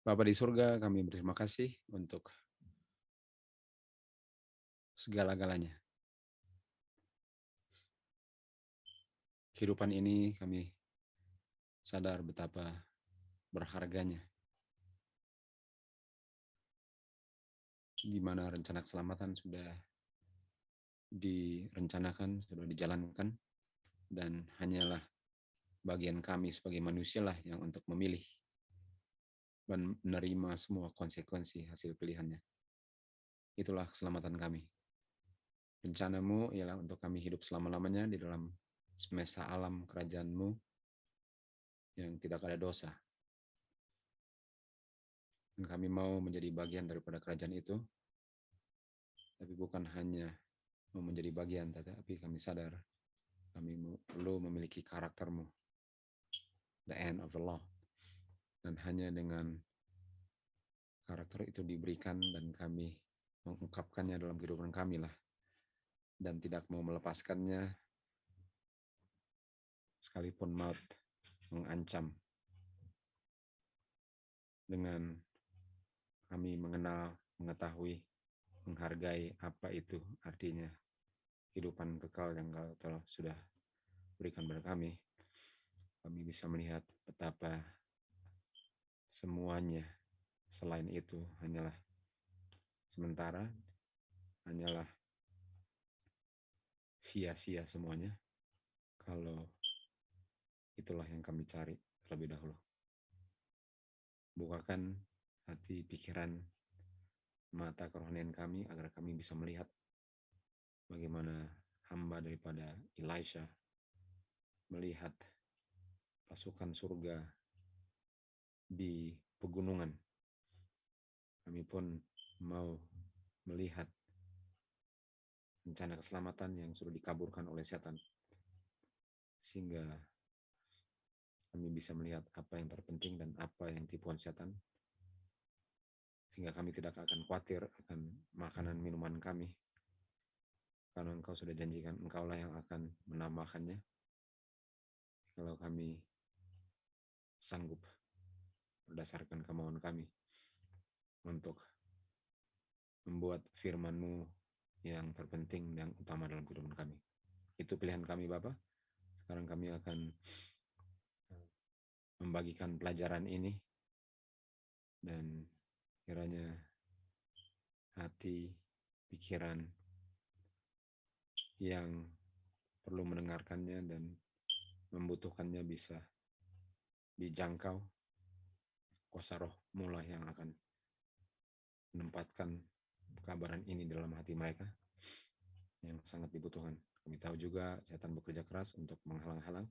Bapa di surga, kami berterima kasih untuk segala-galanya. Kehidupan ini kami sadar betapa berharganya, di mana rencana keselamatan sudah direncanakan, sudah dijalankan, dan hanyalah bagian kami sebagai manusia lah yang untuk memilih dan menerima semua konsekuensi hasil pilihannya. Itulah keselamatan kami. Rencanamu ialah untuk kami hidup selama-lamanya di dalam semesta alam kerajaanmu yang tidak ada dosa. Dan kami mau menjadi bagian daripada kerajaan itu, tapi bukan hanya mau menjadi bagian, tetapi kami sadar kami perlu memiliki karaktermu, the end of the law. Dan hanya dengan karakter itu diberikan dan kami mengungkapkannya dalam kehidupan kami lah, dan tidak mau melepaskannya sekalipun maut mengancam. Dengan kami mengenal, mengetahui, menghargai apa itu artinya kehidupan kekal yang Kau telah sudah berikan kepada kami bisa melihat betapa semuanya selain itu hanyalah sementara, hanyalah sia-sia semuanya kalau itulah yang kami cari terlebih dahulu. Bukakan hati, pikiran, mata kerohanian kami agar kami bisa melihat bagaimana hamba daripada Elisha melihat pasukan surga di pegunungan. Kami pun mau melihat rencana keselamatan yang sudah dikaburkan oleh setan, sehingga kami bisa melihat apa yang terpenting dan apa yang tipuan setan, sehingga kami tidak akan khawatir akan makanan minuman kami, karena Engkau sudah janjikan Engkaulah yang akan menambahkannya kalau kami sanggup berdasarkan kemauan kami untuk membuat firman-Mu yang terpenting dan utama dalam kehidupan kami. Itu pilihan kami, Bapa. Sekarang kami akan membagikan pelajaran ini, dan kiranya hati, pikiran yang perlu mendengarkannya dan membutuhkannya bisa dijangkau. Kuasa roh mulai yang akan menempatkan kabaran ini dalam hati mereka yang sangat dibutuhkan. Kami tahu juga setan bekerja keras untuk menghalang-halang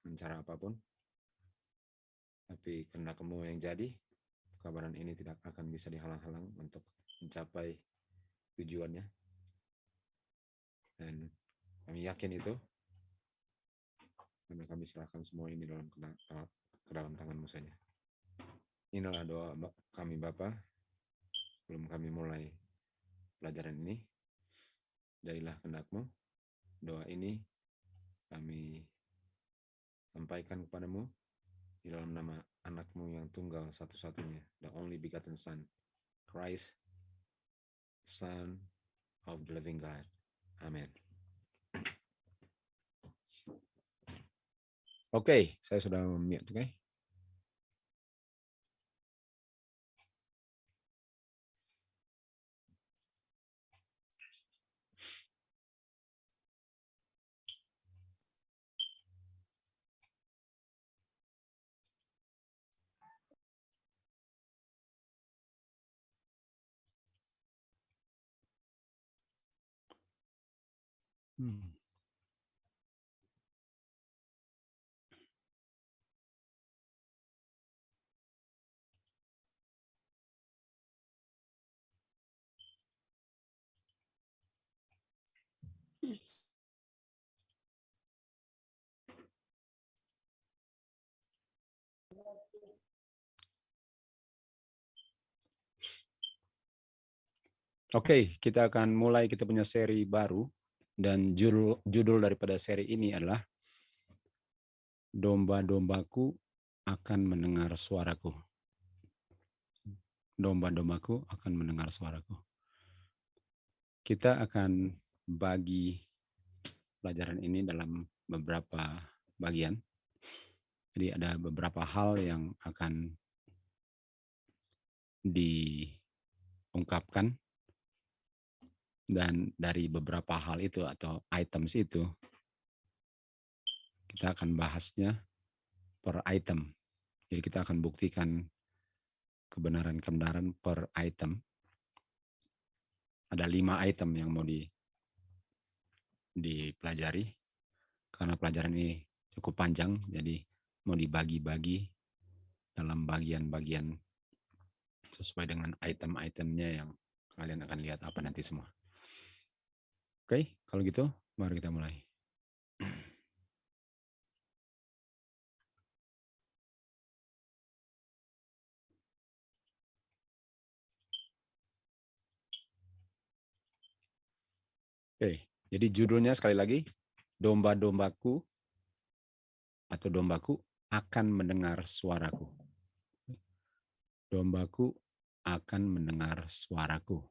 dengan cara apapun, tapi kehendak-Mu yang jadi, kabaran ini tidak akan bisa dihalang-halang untuk mencapai tujuannya. Dan kami yakin itu, karena kami serahkan semua ini ke dalam tangan-Mu saja. Inilah doa kami, Bapa. Sebelum kami mulai pelajaran ini, jadilah kehendak-Mu. Doa ini kami sampaikan kepadamu di dalam nama anak-Mu yang tunggal satu-satunya, the only begotten Son, Christ, Son of the living God. Amen. Oke, saya sudah mute, oke? Oke, kita akan mulai, kita punya seri baru, dan judul daripada seri ini adalah Domba-dombaku akan mendengar suaraku. domba-dombaku akan mendengar suaraku. Kita akan bagi pelajaran ini dalam beberapa bagian. Jadi ada beberapa hal yang akan diungkapkan, dan dari beberapa hal itu atau items itu kita akan bahasnya per item. Jadi kita akan buktikan kebenaran-kebenaran per item. Ada 5 item yang mau dipelajari. Karena pelajaran ini cukup panjang, jadi mau dibagi-bagi dalam bagian-bagian sesuai dengan item-itemnya yang kalian akan lihat apa nanti semua. Oke, kalau gitu mari kita mulai. Oke, jadi judulnya sekali lagi, domba-dombaku atau dombaku akan mendengar suaraku. Dombaku akan mendengar suaraku.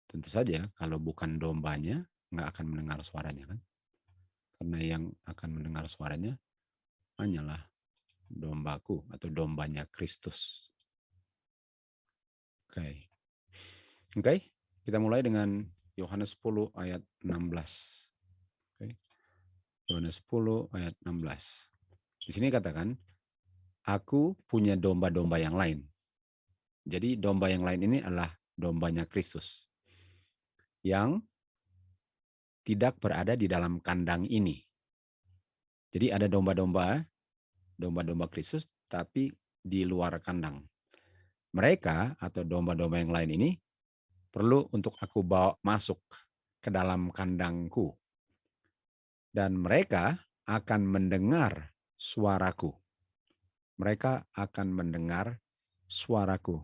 Tentu saja kalau bukan dombanya, nggak akan mendengar suaranya kan. Karena yang akan mendengar suaranya hanyalah dombaku atau dombanya Kristus. Oke. Oke, kita mulai dengan Yohanes 10 ayat 16. Oke. Yohanes 10 ayat 16. Di sini katakan, aku punya domba-domba yang lain. Jadi domba yang lain ini adalah dombanya Kristus yang tidak berada di dalam kandang ini. Jadi ada domba-domba Kristus tapi di luar kandang. Mereka atau domba-domba yang lain ini perlu untuk aku bawa masuk ke dalam kandangku. Dan mereka akan mendengar suaraku. Mereka akan mendengar suaraku.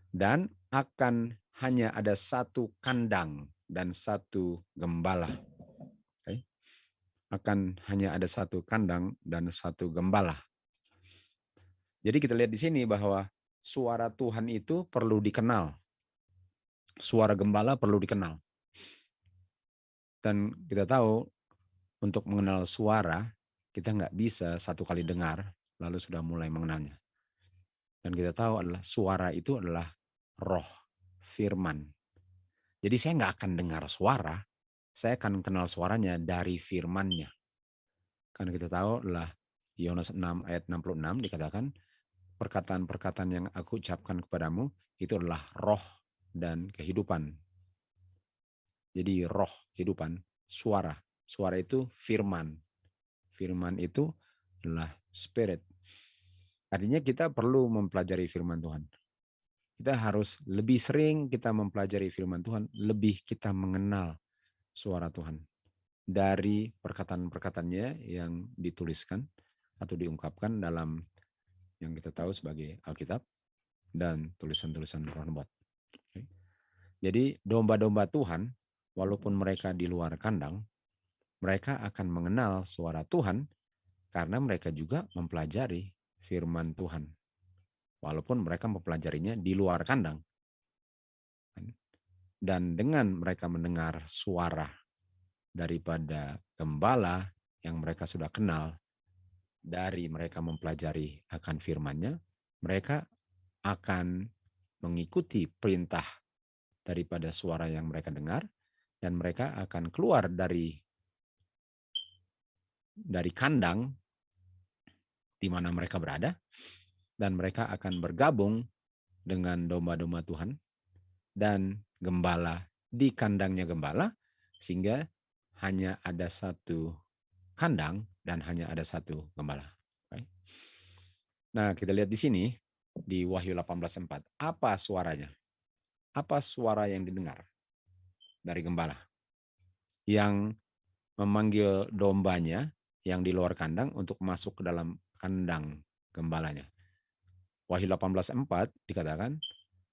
Dan akan hanya ada satu kandang dan satu gembala. Okay. Akan hanya ada satu kandang dan satu gembala. Jadi kita lihat di sini bahwa suara Tuhan itu perlu dikenal. Suara gembala perlu dikenal. Dan kita tahu untuk mengenal suara, kita nggak bisa satu kali dengar, lalu sudah mulai mengenalnya. Dan kita tahu adalah suara itu adalah roh, firman. Jadi saya nggak akan dengar suara, saya akan kenal suaranya dari firmannya. Karena kita tahu adalah Yohanes 6 ayat 66 dikatakan, perkataan-perkataan yang aku ucapkan kepadamu itu adalah roh dan kehidupan. Jadi roh, kehidupan, suara. Suara itu firman. Firman itu adalah spirit. Artinya kita perlu mempelajari firman Tuhan. Kita harus lebih sering kita mempelajari firman Tuhan, lebih kita mengenal suara Tuhan. Dari perkataan-perkataannya yang dituliskan atau diungkapkan dalam yang kita tahu sebagai Alkitab dan tulisan-tulisan Roh Nubuat. Jadi domba-domba Tuhan, walaupun mereka di luar kandang, mereka akan mengenal suara Tuhan karena mereka juga mempelajari firman Tuhan. Walaupun mereka mempelajarinya di luar kandang. Dan dengan mereka mendengar suara daripada gembala yang mereka sudah kenal, dari mereka mempelajari akan firman-Nya, mereka akan mengikuti perintah daripada suara yang mereka dengar, dan mereka akan keluar dari kandang di mana mereka berada, dan mereka akan bergabung dengan domba-domba Tuhan dan gembala di kandangnya gembala, sehingga hanya ada satu kandang dan hanya ada satu gembala. Nah, kita lihat di sini di Wahyu 18:4. Apa suaranya? Apa suara yang didengar dari gembala? Yang memanggil dombanya yang di luar kandang untuk masuk ke dalam kandang gembalanya. Wahyu 18:4 dikatakan,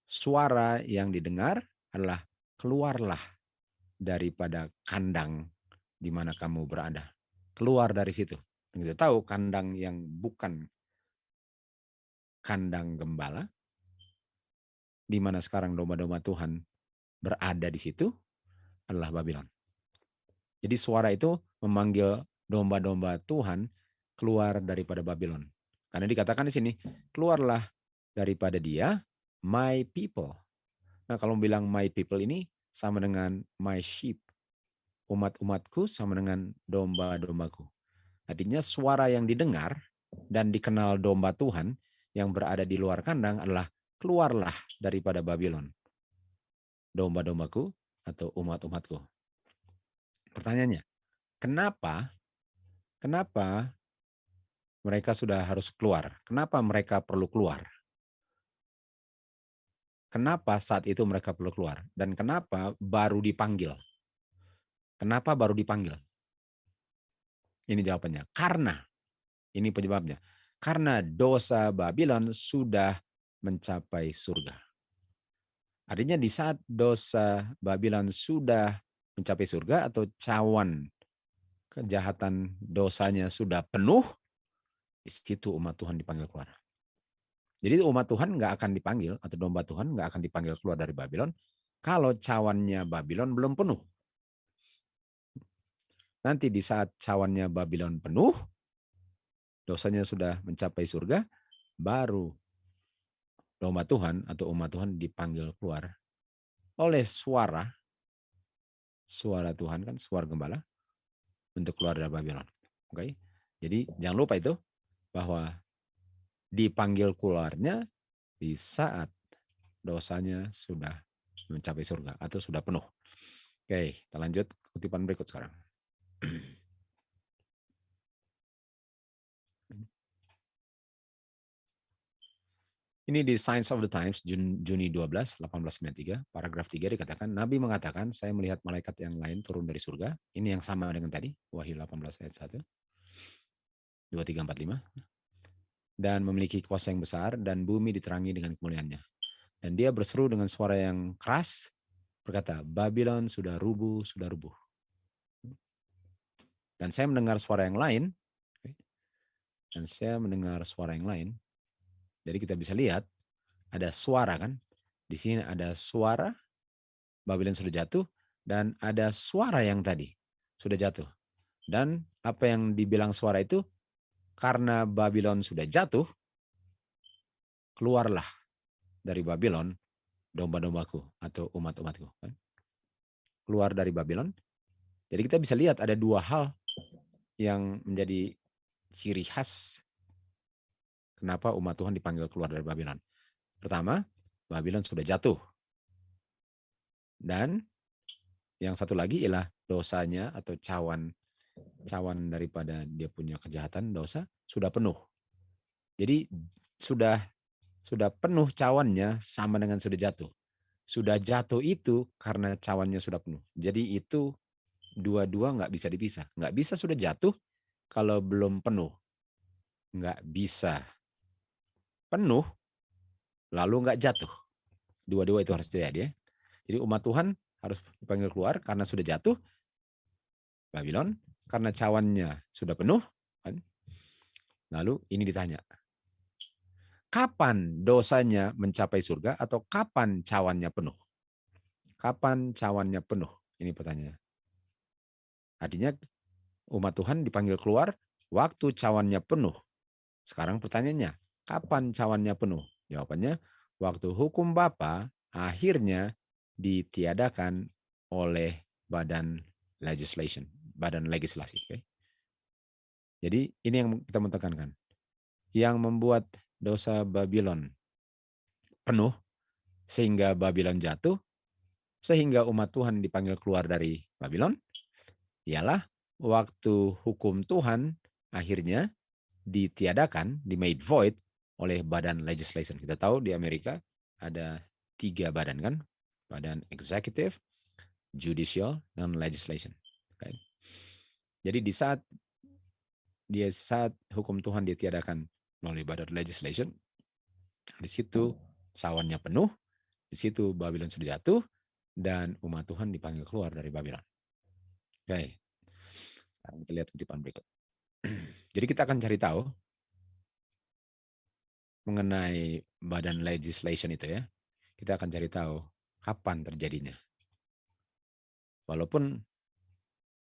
suara yang didengar adalah keluarlah daripada kandang di mana kamu berada. Keluar dari situ. Dan kita tahu kandang yang bukan kandang gembala di mana sekarang domba-domba Tuhan berada di situ adalah Babylon. Jadi suara itu memanggil domba-domba Tuhan keluar daripada Babylon. Karena dikatakan di sini, keluarlah daripada dia, my people. Nah, kalau bilang my people ini sama dengan my sheep. Umat-umatku sama dengan domba-dombaku. Artinya suara yang didengar dan dikenal domba Tuhan yang berada di luar kandang adalah keluarlah daripada Babylon. Domba-dombaku atau umat-umatku. Pertanyaannya, kenapa mereka sudah harus keluar? Kenapa mereka perlu keluar? Kenapa saat itu mereka perlu keluar? Dan kenapa baru dipanggil? Kenapa baru dipanggil? Ini jawabannya. Karena, ini penyebabnya. Karena dosa Babylon sudah mencapai surga. Artinya di saat dosa Babylon sudah mencapai surga atau cawan kejahatan dosanya sudah penuh, di situ umat Tuhan dipanggil keluar. Jadi umat Tuhan nggak akan dipanggil, atau domba Tuhan nggak akan dipanggil keluar dari Babylon, kalau cawannya Babylon belum penuh. Nanti di saat cawannya Babylon penuh, dosanya sudah mencapai surga, baru domba Tuhan atau umat Tuhan dipanggil keluar oleh suara Tuhan kan, suara gembala, untuk keluar dari Babylon. Oke? Jadi jangan lupa itu, bahwa dipanggil keluarnya di saat dosanya sudah mencapai surga atau sudah penuh. Oke, kita lanjut kutipan berikut sekarang. Ini di Signs of the Times, Juni 12, 1893, paragraf 3 dikatakan, Nabi mengatakan, saya melihat malaikat yang lain turun dari surga. Ini yang sama dengan tadi, Wahyu 18 ayat 1. 2, 3, 4, 5. Dan memiliki kuasa yang besar, dan bumi diterangi dengan kemuliaannya. Dan dia berseru dengan suara yang keras, berkata, Babylon sudah rubuh, sudah rubuh. Dan saya mendengar suara yang lain, jadi kita bisa lihat, ada suara kan, di sini ada suara, Babylon sudah jatuh, dan ada suara yang tadi, sudah jatuh. Dan apa yang dibilang suara itu, karena Babylon sudah jatuh, keluarlah dari Babylon domba-dombaku atau umat-umatku. Keluar dari Babylon. Jadi kita bisa lihat ada dua hal yang menjadi ciri khas kenapa umat Tuhan dipanggil keluar dari Babylon. Pertama, Babylon sudah jatuh. Dan yang satu lagi ialah dosanya atau cawan daripada dia punya kejahatan, dosa, sudah penuh. Jadi sudah penuh cawannya sama dengan sudah jatuh. Sudah jatuh itu karena cawannya sudah penuh. Jadi itu dua-dua nggak bisa dipisah. Nggak bisa sudah jatuh kalau belum penuh. Nggak bisa penuh lalu nggak jatuh. Dua-dua itu harus terjadi ya. Jadi umat Tuhan harus dipanggil keluar karena sudah jatuh Babylon, karena cawannya sudah penuh. Kan? Lalu ini ditanya, kapan dosanya mencapai surga atau kapan cawannya penuh? Kapan cawannya penuh? Ini pertanyaannya. Artinya umat Tuhan dipanggil keluar waktu cawannya penuh. Sekarang pertanyaannya, kapan cawannya penuh? Jawabannya, waktu hukum Bapa akhirnya ditiadakan oleh badan legislasi. Okay? Jadi ini yang kita mau tekankan. Yang membuat dosa Babylon penuh, sehingga Babylon jatuh, sehingga umat Tuhan dipanggil keluar dari Babylon, ialah waktu hukum Tuhan akhirnya ditiadakan, made void oleh badan legislation. Kita tahu di Amerika ada 3 badan kan, badan executive, judicial, dan legislation. Okay. Jadi di saat hukum Tuhan ditiadakan melalui badan legislation, di situ cawannya penuh, di situ Babylon sudah jatuh, dan umat Tuhan dipanggil keluar dari Babylon. Oke, sekarang kita lihat kutipan berikut. Jadi kita akan cari tahu mengenai badan legislation itu ya. kita akan cari tahu kapan terjadinya. Walaupun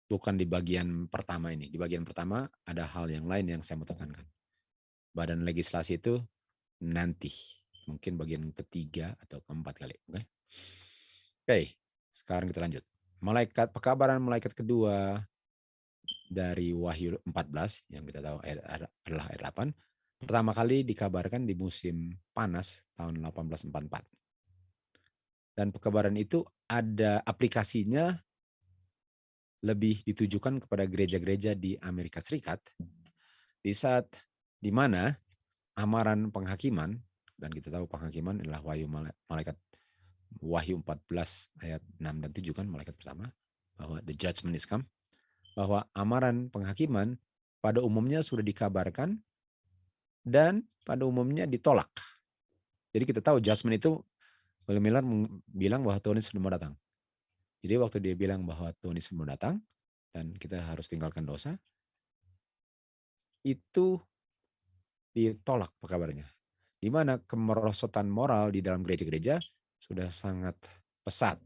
bukan di bagian pertama ini. Di bagian pertama ada hal yang lain yang saya mau tekankan. Badan legislasi itu nanti. Mungkin bagian ketiga atau keempat kali. Oke, sekarang kita lanjut. Pekabaran malaikat kedua dari Wahyu 14 yang kita tahu adalah ayat 8. Pertama kali dikabarkan di musim panas tahun 1844. Dan pekabaran itu ada aplikasinya lebih ditujukan kepada gereja-gereja di Amerika Serikat di saat di mana amaran penghakiman, dan kita tahu penghakiman adalah Wahyu 14 ayat 6 dan 7 kan, malaikat pertama, bahwa the judgment is come, bahwa amaran penghakiman pada umumnya sudah dikabarkan dan pada umumnya ditolak. Jadi kita tahu judgment itu, William Miller bilang bahwa Tuhan Yesus sudah mau datang. Jadi waktu dia bilang bahwa Tuhan Yesus mau datang dan kita harus tinggalkan dosa, itu ditolak pekabarannya. Di mana kemerosotan moral di dalam gereja-gereja sudah sangat pesat.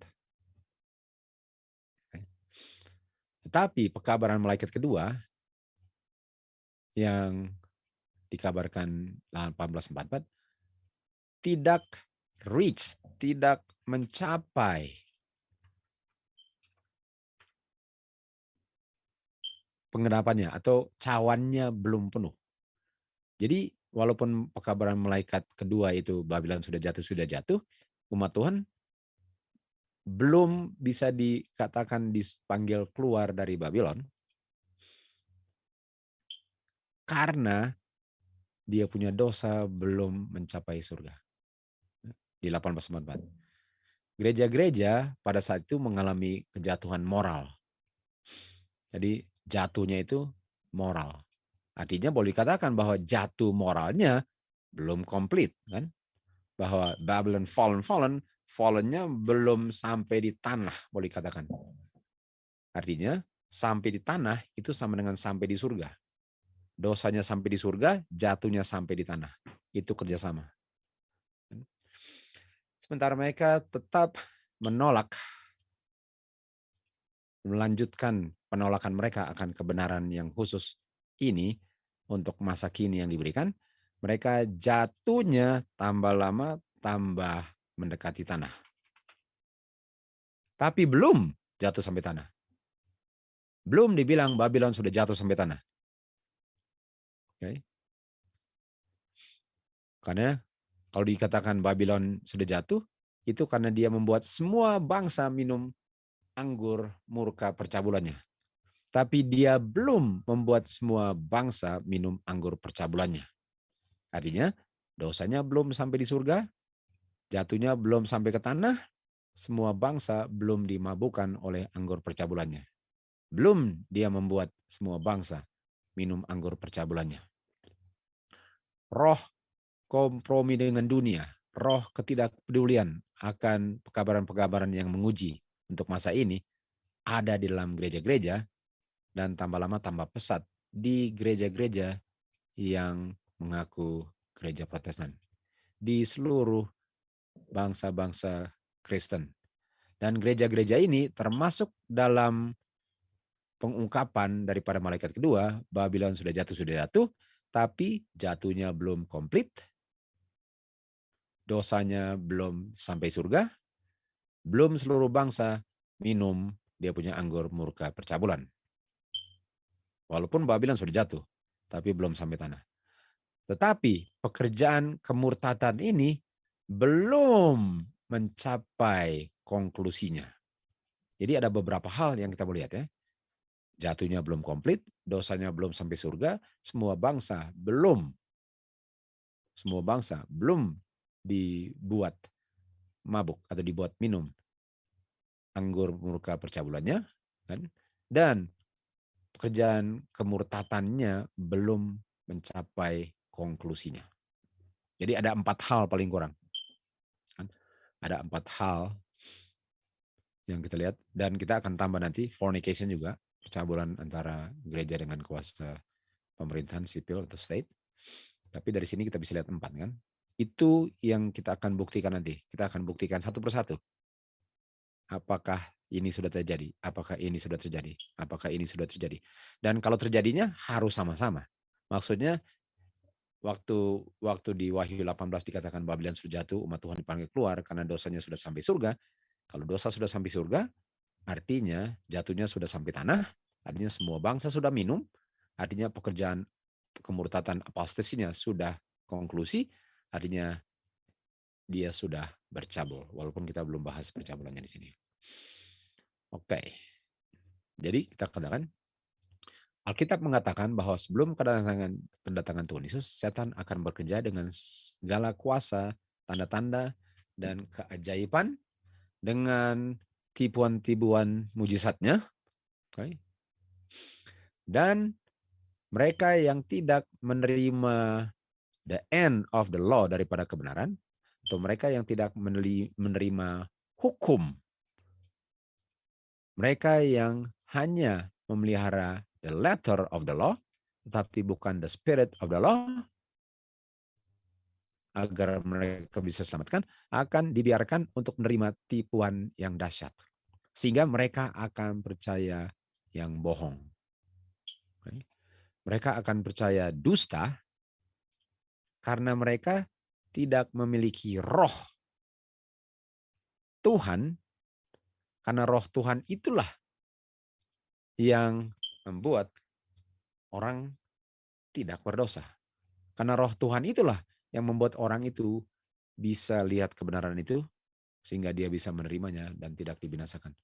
Tetapi pekabaran malaikat kedua yang dikabarkan 1844 tidak mencapai pengenapannya atau cawannya belum penuh. Jadi walaupun pekabaran malaikat kedua itu Babylon sudah jatuh, umat Tuhan belum bisa dikatakan dipanggil keluar dari Babylon karena dia punya dosa belum mencapai surga. Di 1844. Gereja-gereja pada saat itu mengalami kejatuhan moral. Jadi jatuhnya itu moral. Artinya boleh dikatakan bahwa jatuh moralnya belum komplit, kan? Bahwa Babylon fallennya belum sampai di tanah, boleh dikatakan. Artinya sampai di tanah itu sama dengan sampai di surga. Dosanya sampai di surga, jatuhnya sampai di tanah. Itu kerjasama. Sementara mereka tetap melanjutkan penolakan mereka akan kebenaran yang khusus ini untuk masa kini yang diberikan, mereka jatuhnya tambah lama tambah mendekati tanah. Tapi belum jatuh sampai tanah. Belum dibilang Babylon sudah jatuh sampai tanah. Okay. Karena kalau dikatakan Babylon sudah jatuh, itu karena dia membuat semua bangsa minum anggur murka percabulannya. Tapi dia belum membuat semua bangsa minum anggur percabulannya. Artinya dosanya belum sampai di surga, jatuhnya belum sampai ke tanah, semua bangsa belum dimabukkan oleh anggur percabulannya. Belum dia membuat semua bangsa minum anggur percabulannya. Roh kompromi dengan dunia, roh ketidakpedulian akan pekabaran-pekabaran yang menguji untuk masa ini ada di dalam gereja-gereja dan tambah lama tambah pesat di gereja-gereja yang mengaku gereja Protestan di seluruh bangsa-bangsa Kristen. Dan gereja-gereja ini termasuk dalam pengungkapan daripada malaikat kedua, Babylon sudah jatuh, tapi jatuhnya belum komplit, dosanya belum sampai surga, belum seluruh bangsa minum dia punya anggur murka percabulan. Walaupun Babylon sudah jatuh, tapi belum sampai tanah. Tetapi pekerjaan kemurtatan ini belum mencapai konklusinya. Jadi ada beberapa hal yang kita boleh lihat ya. Jatuhnya belum komplit, dosanya belum sampai surga, semua bangsa belum dibuat mabuk atau dibuat minum anggur murka percabulannya, kan? Dan pekerjaan kemurtatannya belum mencapai konklusinya. Jadi ada 4 hal paling kurang. Ada 4 hal yang kita lihat, dan kita akan tambah nanti fornication juga, percabulan antara gereja dengan kuasa pemerintahan sipil atau state. Tapi dari sini kita bisa lihat 4 kan. Itu yang kita akan buktikan nanti. Kita akan buktikan satu persatu. Apakah ini sudah terjadi? Apakah ini sudah terjadi? Apakah ini sudah terjadi? Dan kalau terjadinya harus sama-sama. Maksudnya waktu di Wahyu 18 dikatakan Babylon sudah jatuh, umat Tuhan dipanggil keluar karena dosanya sudah sampai surga. Kalau dosa sudah sampai surga, artinya jatuhnya sudah sampai tanah, artinya semua bangsa sudah minum, artinya pekerjaan kemurtatan apostasinya sudah konklusi, artinya dia sudah bercabul. Walaupun kita belum bahas percabulannya di sini. Oke. Jadi kita katakan Alkitab mengatakan bahwa sebelum kedatangan Tuhan Yesus, setan akan bekerja dengan segala kuasa, tanda-tanda, dan keajaiban dengan tipuan-tipuan mujizatnya. Okay. Dan mereka yang tidak menerima the end of the law daripada kebenaran, atau mereka yang tidak menerima hukum, mereka yang hanya memelihara the letter of the law, tetapi bukan the spirit of the law, agar mereka bisa selamatkan, akan dibiarkan untuk menerima tipuan yang dahsyat. Sehingga mereka akan percaya yang bohong. Mereka akan percaya dusta karena mereka tidak memiliki roh Tuhan, karena roh Tuhan itulah yang membuat orang tidak berdosa. Karena roh Tuhan itulah yang membuat orang itu bisa lihat kebenaran itu, sehingga dia bisa menerimanya dan tidak dibinasakan.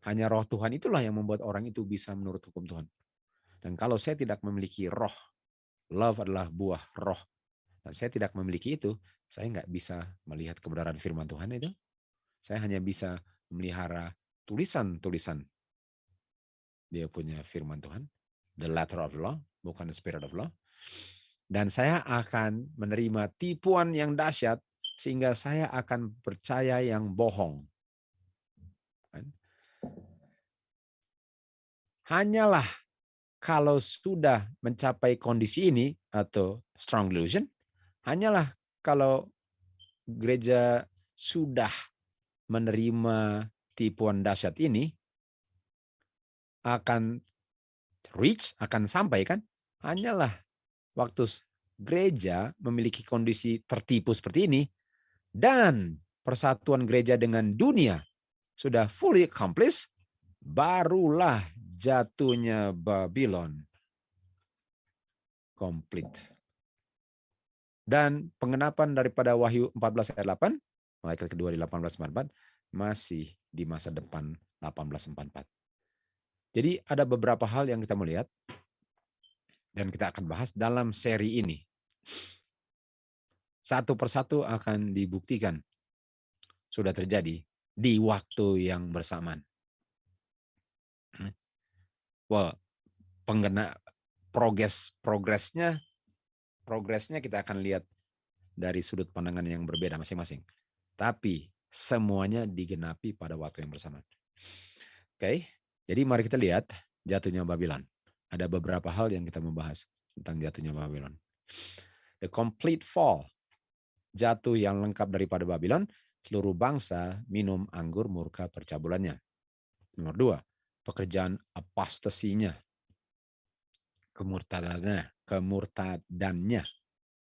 Hanya roh Tuhan itulah yang membuat orang itu bisa menurut hukum Tuhan. Dan kalau saya tidak memiliki roh, love adalah buah roh, dan saya tidak memiliki itu, saya nggak bisa melihat kebenaran firman Tuhan itu. Saya hanya bisa memelihara tulisan-tulisan dia punya firman Tuhan, the letter of law, bukan the spirit of law. Dan saya akan menerima tipuan yang dahsyat, sehingga saya akan percaya yang bohong. Hanyalah kalau sudah mencapai kondisi ini, atau strong delusion, hanyalah kalau gereja sudah menerima tipuan dahsyat ini, akan reach, akan sampai kan, hanyalah waktu gereja memiliki kondisi tertipu seperti ini, dan persatuan gereja dengan dunia sudah fully accomplished, barulah jatuhnya Babylon complete. Dan pengenapan daripada Wahyu 14 ayat 8, ayat kedua di 1844, masih di masa depan 1844. Jadi ada beberapa hal yang kita melihat dan kita akan bahas dalam seri ini. Satu persatu akan dibuktikan sudah terjadi di waktu yang bersamaan. Well, progresnya kita akan lihat dari sudut pandangan yang berbeda masing-masing. Tapi semuanya digenapi pada waktu yang bersamaan. Oke, jadi mari kita lihat jatuhnya Babylon. Ada beberapa hal yang kita membahas tentang jatuhnya Babylon. The complete fall, jatuh yang lengkap daripada Babylon, seluruh bangsa minum anggur murka percabulannya. Nomor 2, pekerjaan apostasinya,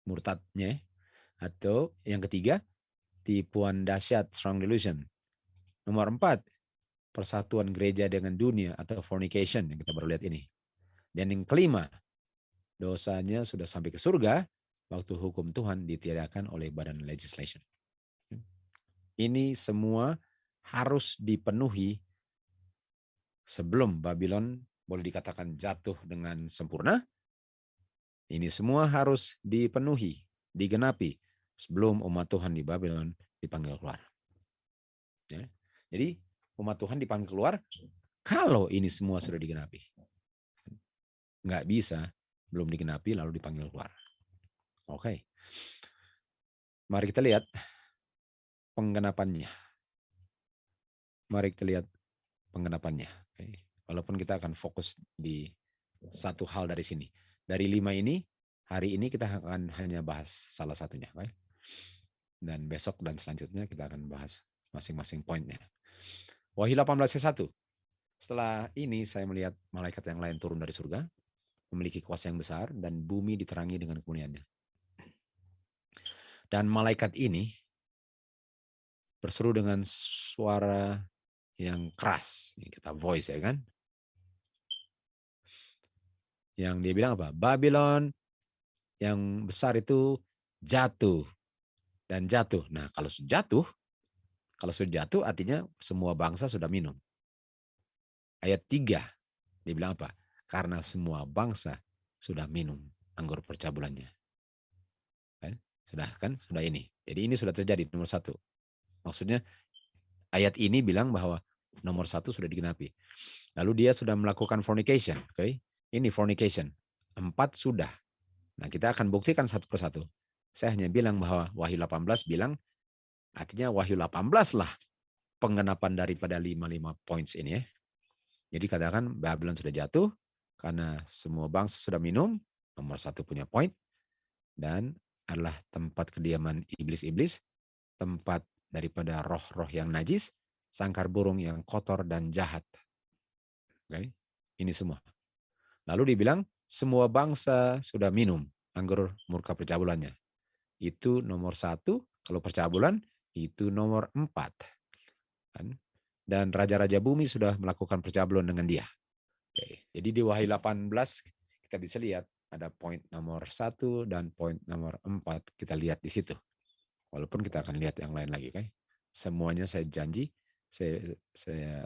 murtadnya. Atau yang ketiga, tipuan dahsyat, strong delusion. Nomor 4, persatuan gereja dengan dunia atau fornication yang kita baru lihat ini. Dan yang kelima, dosanya sudah sampai ke surga waktu hukum Tuhan ditiadakan oleh badan legislation. Ini semua harus dipenuhi sebelum Babylon boleh dikatakan jatuh dengan sempurna. Ini semua harus dipenuhi, digenapi sebelum umat Tuhan di Babylon dipanggil keluar. Ya. Jadi umat Tuhan dipanggil keluar kalau ini semua sudah digenapi. Nggak bisa belum digenapi lalu dipanggil keluar. Oke. Mari kita lihat penggenapannya. Oke. Walaupun kita akan fokus di satu hal dari sini. Dari 5 ini, hari ini kita akan hanya bahas salah satunya. Oke. Dan besok dan selanjutnya kita akan bahas masing-masing poinnya. Wahyu 18:1. Setelah ini saya melihat malaikat yang lain turun dari surga, memiliki kuasa yang besar, dan bumi diterangi dengan kemuliaannya. Dan malaikat ini berseru dengan suara yang keras. Ini kita voice ya kan. Yang dia bilang apa? Babylon yang besar itu jatuh. Dan jatuh. Nah kalau sudah jatuh artinya semua bangsa sudah minum. Ayat 3, dia bilang apa? Karena semua bangsa sudah minum anggur percabulannya. Sudah ini. Jadi ini sudah terjadi nomor 1. Maksudnya ayat ini bilang bahwa nomor 1 sudah digenapi. Lalu dia sudah melakukan fornication. Okay? Ini fornication. 4 sudah. Nah kita akan buktikan satu persatu. Saya hanya bilang bahwa Wahyu 18 bilang, artinya Wahyu 18 lah penggenapan daripada 5 points ini ya. Jadi katakan Babylon sudah jatuh karena semua bangsa sudah minum, nomor 1 punya poin, dan adalah tempat kediaman iblis-iblis, tempat daripada roh-roh yang najis, sangkar burung yang kotor dan jahat. Okay? Ini semua. Lalu dibilang semua bangsa sudah minum anggur murka percabulannya. Itu nomor 1, kalau percabulan itu nomor 4. Kan? Dan raja-raja bumi sudah melakukan percabulan dengan dia. Oke. Jadi di Wahyu 18 kita bisa lihat ada poin nomor 1 dan poin nomor 4 kita lihat di situ. Walaupun kita akan lihat yang lain lagi, kan? Semuanya saya janji, saya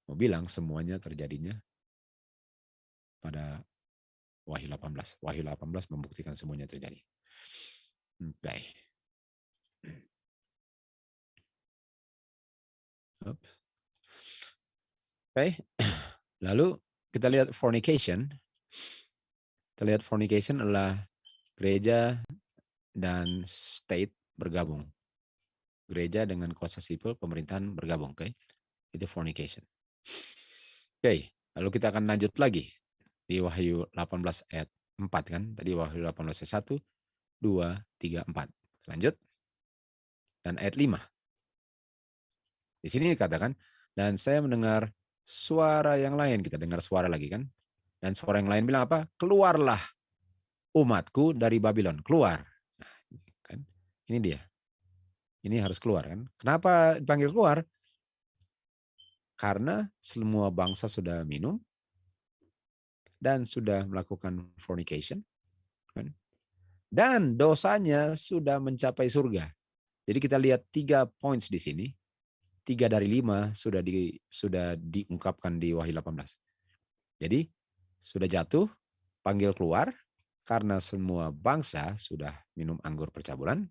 mau bilang semuanya terjadinya pada Wahyu 18. Wahyu 18 membuktikan semuanya terjadi. Oke. Oke. Lalu kita lihat fornication. Kita lihat fornication adalah gereja dan state bergabung. Gereja dengan kuasa sipil pemerintahan bergabung, oke? Itu fornication. Oke, lalu kita akan lanjut lagi di Wahyu 18 ayat 4 kan? Tadi Wahyu 18 ayat 1, 2, 3, 4. Lanjut. Dan ayat 5. Di sini dikatakan, dan saya mendengar suara yang lain. Kita dengar suara lagi kan? Dan suara yang lain bilang apa? Keluarlah umatku dari Babylon. Keluar. Nah, kan? Ini dia. Ini harus keluar kan? Kenapa dipanggil keluar? Karena semua bangsa sudah minum dan sudah melakukan fornication. Kan? Dan dosanya sudah mencapai surga. Jadi kita lihat 3 points di sini. 3 dari 5 sudah diungkapkan di Wahyu 18. Jadi sudah jatuh, panggil keluar, karena semua bangsa sudah minum anggur percabulan,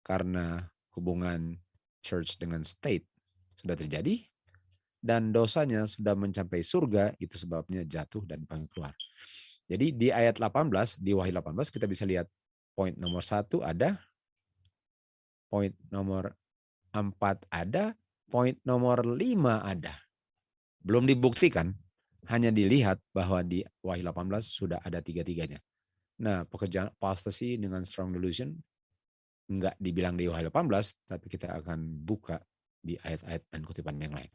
karena hubungan church dengan state sudah terjadi, dan dosanya sudah mencapai surga, itu sebabnya jatuh dan dipanggil keluar. Jadi di ayat 18, di Wahyu 18 kita bisa lihat poin nomor 1 ada, poin nomor 4 ada, poin nomor 5 ada. Belum dibuktikan, hanya dilihat bahwa di Wahyu 18 sudah ada 3-3-nya. Nah, pekerjaan apostasy dengan strong delusion enggak dibilang di Wahyu 18, tapi kita akan buka di ayat-ayat dan kutipan yang lain.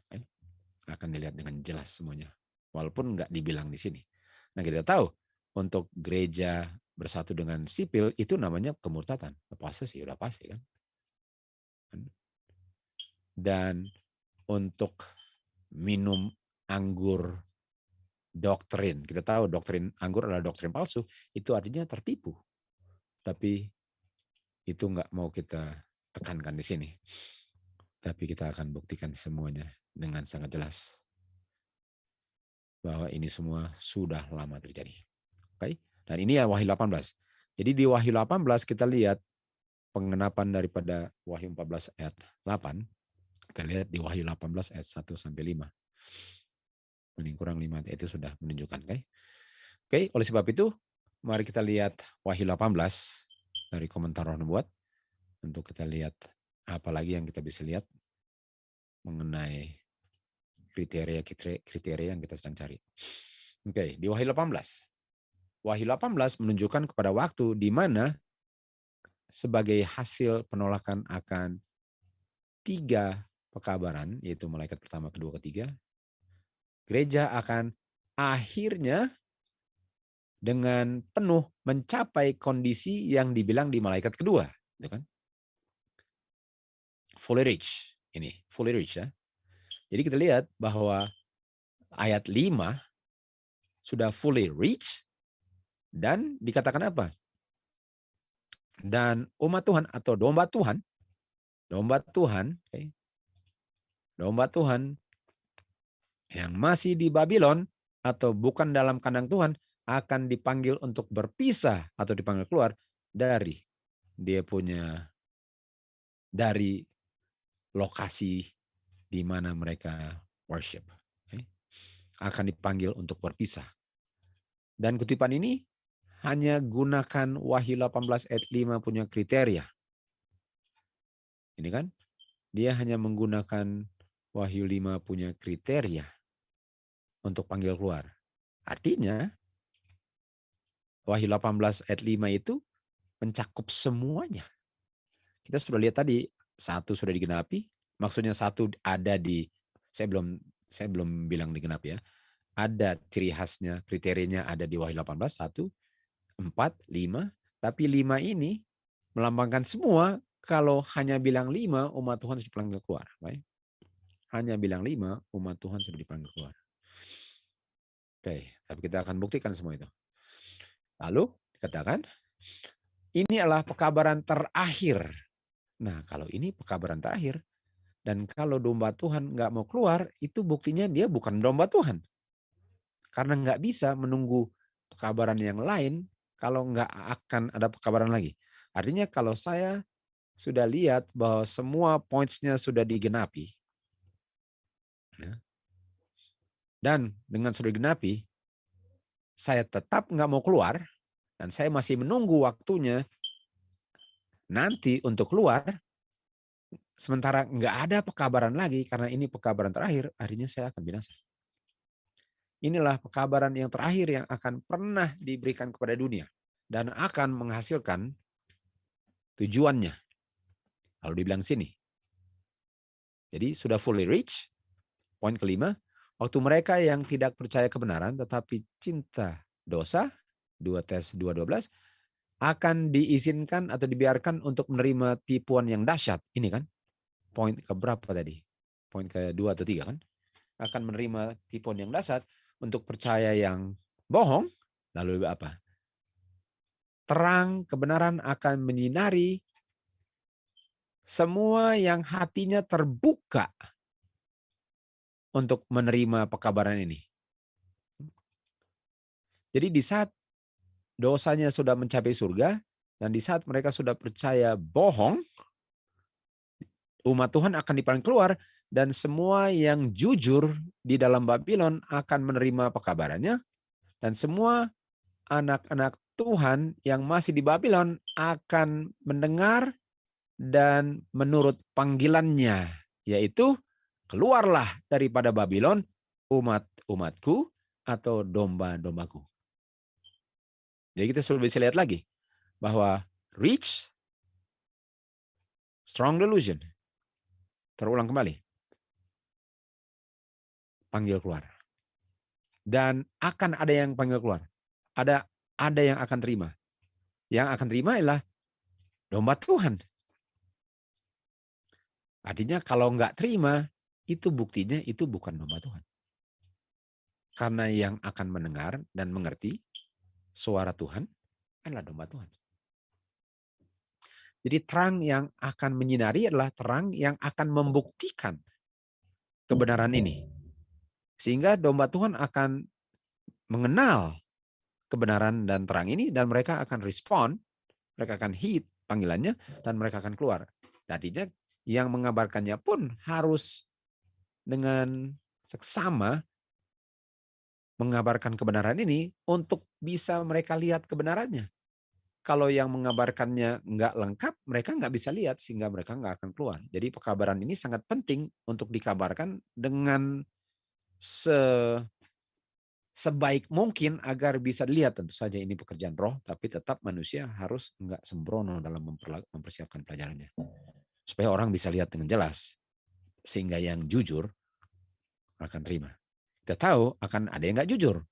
Akan dilihat dengan jelas semuanya. Walaupun enggak dibilang di sini. Nah, kita tahu untuk gereja bersatu dengan sipil itu namanya kemurtatan. Apostasy udah pasti kan. Dan untuk minum anggur doktrin, kita tahu doktrin anggur adalah doktrin palsu, itu artinya tertipu. Tapi itu nggak mau kita tekankan di sini. Tapi kita akan buktikan semuanya dengan sangat jelas bahwa ini semua sudah lama terjadi. Oke? Dan ini ya Wahyu 18. Jadi di Wahyu 18 kita lihat pengenapan daripada Wahyu 14 ayat 8. Kita lihat di Wahyu 18 ayat 1 sampai 5. Paling kurang 5 itu sudah menunjukkan, Oke, oleh sebab itu mari kita lihat Wahyu 18 dari komentar Roh Nubuat untuk kita lihat apa lagi yang kita bisa lihat mengenai kriteria yang kita sedang cari. Oke, di Wahyu 18. Wahyu 18 menunjukkan kepada waktu di mana sebagai hasil penolakan akan 3 pekabaran, yaitu malaikat pertama, kedua, ketiga, gereja akan akhirnya dengan penuh mencapai kondisi yang dibilang di malaikat kedua, gitu kan? Fully rich, ini fully rich ya. Jadi kita lihat bahwa ayat 5 sudah fully rich dan dikatakan apa? Dan umat Tuhan atau domba Tuhan, okay, domba Tuhan yang masih di Babylon atau bukan dalam kandang Tuhan akan dipanggil untuk berpisah atau dipanggil keluar dari dari lokasi di mana mereka worship. Okay? Akan dipanggil untuk berpisah. Dan kutipan ini hanya gunakan Wahyu 18 ayat 5 punya kriteria. Ini kan, dia hanya menggunakan Wahyu 5 punya kriteria untuk panggil keluar. Artinya, Wahyu 18 ayat 5 itu mencakup semuanya. Kita sudah lihat tadi, 1 sudah digenapi, maksudnya 1 ada di, saya belum bilang digenapi ya, ada ciri khasnya, kriterianya ada di Wahyu 18, 1, 4, 5, tapi 5 ini melambangkan semua. Kalau hanya bilang 5, umat Tuhan sudah dipanggil keluar. Baik. Hanya bilang 5, umat Tuhan sudah dipanggil keluar. Oke, tapi kita akan buktikan semua itu. Lalu dikatakan, ini adalah pekabaran terakhir. Nah, kalau ini pekabaran terakhir, dan kalau domba Tuhan nggak mau keluar, itu buktinya dia bukan domba Tuhan. Karena nggak bisa menunggu pekabaran yang lain kalau nggak akan ada pekabaran lagi. Artinya kalau saya sudah lihat bahwa semua points-nya sudah digenapi, ya, dan dengan sudah digenapi, saya tetap nggak mau keluar, dan saya masih menunggu waktunya nanti untuk keluar, sementara nggak ada pekabaran lagi, karena ini pekabaran terakhir, akhirnya saya akan binasa. Inilah pekabaran yang terakhir yang akan pernah diberikan kepada dunia, dan akan menghasilkan tujuannya. Lalu dibilang sini. Jadi sudah fully rich. Poin kelima, waktu mereka yang tidak percaya kebenaran tetapi cinta dosa, 2 Tes 2:12, akan diizinkan atau dibiarkan untuk menerima tipuan yang dahsyat. Ini kan poin keberapa tadi? Poin kedua atau 3 kan? Akan menerima tipuan yang dahsyat untuk percaya yang bohong. Lalu apa? Terang kebenaran akan menyinari semua yang hatinya terbuka untuk menerima pekabaran ini. Jadi di saat dosanya sudah mencapai surga, dan di saat mereka sudah percaya bohong, umat Tuhan akan dipanggil keluar, dan semua yang jujur di dalam Babylon akan menerima pekabarannya, dan semua anak-anak Tuhan yang masih di Babylon akan mendengar dan menurut panggilannya, yaitu keluarlah daripada Babylon, umat-umatku atau domba-dombaku. Jadi kita sudah bisa lihat lagi bahwa rich, strong delusion. Terulang kembali. Panggil keluar. Dan akan ada yang panggil keluar. Ada yang akan terima. Yang akan terima adalah domba Tuhan. Artinya kalau nggak terima, itu buktinya itu bukan domba Tuhan. Karena yang akan mendengar dan mengerti suara Tuhan adalah domba Tuhan. Jadi terang yang akan menyinari adalah terang yang akan membuktikan kebenaran ini. Sehingga domba Tuhan akan mengenal kebenaran dan terang ini, dan mereka akan respon, mereka akan hit panggilannya, dan mereka akan keluar. Tadinya yang mengabarkannya pun harus dengan seksama mengabarkan kebenaran ini untuk bisa mereka lihat kebenarannya. Kalau yang mengabarkannya nggak lengkap, mereka nggak bisa lihat, sehingga mereka nggak akan keluar. Jadi pekabaran ini sangat penting untuk dikabarkan dengan sebaik mungkin agar bisa dilihat. Tentu saja ini pekerjaan roh, tapi tetap manusia harus nggak sembrono dalam mempersiapkan pelajarannya. Supaya orang bisa lihat dengan jelas. Sehingga yang jujur akan terima. Kita tahu akan ada yang nggak jujur.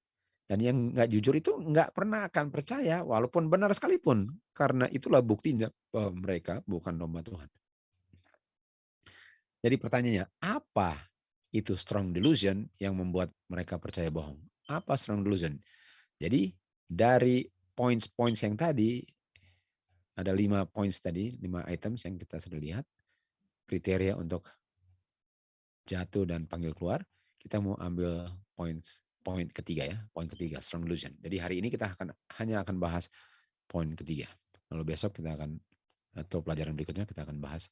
Dan yang nggak jujur itu nggak pernah akan percaya walaupun benar sekalipun. Karena itulah buktinya bahwa mereka bukan domba Tuhan. Jadi pertanyaannya, apa itu strong delusion yang membuat mereka percaya bohong? Apa strong delusion? Jadi dari points-points yang tadi, ada 5 points tadi, 5 items yang kita sudah lihat, kriteria untuk jatuh dan panggil keluar, kita mau ambil poin ketiga ya, poin ketiga, strong delusion. Jadi hari ini kita hanya akan bahas poin ketiga. Lalu besok kita akan, atau pelajaran berikutnya kita akan bahas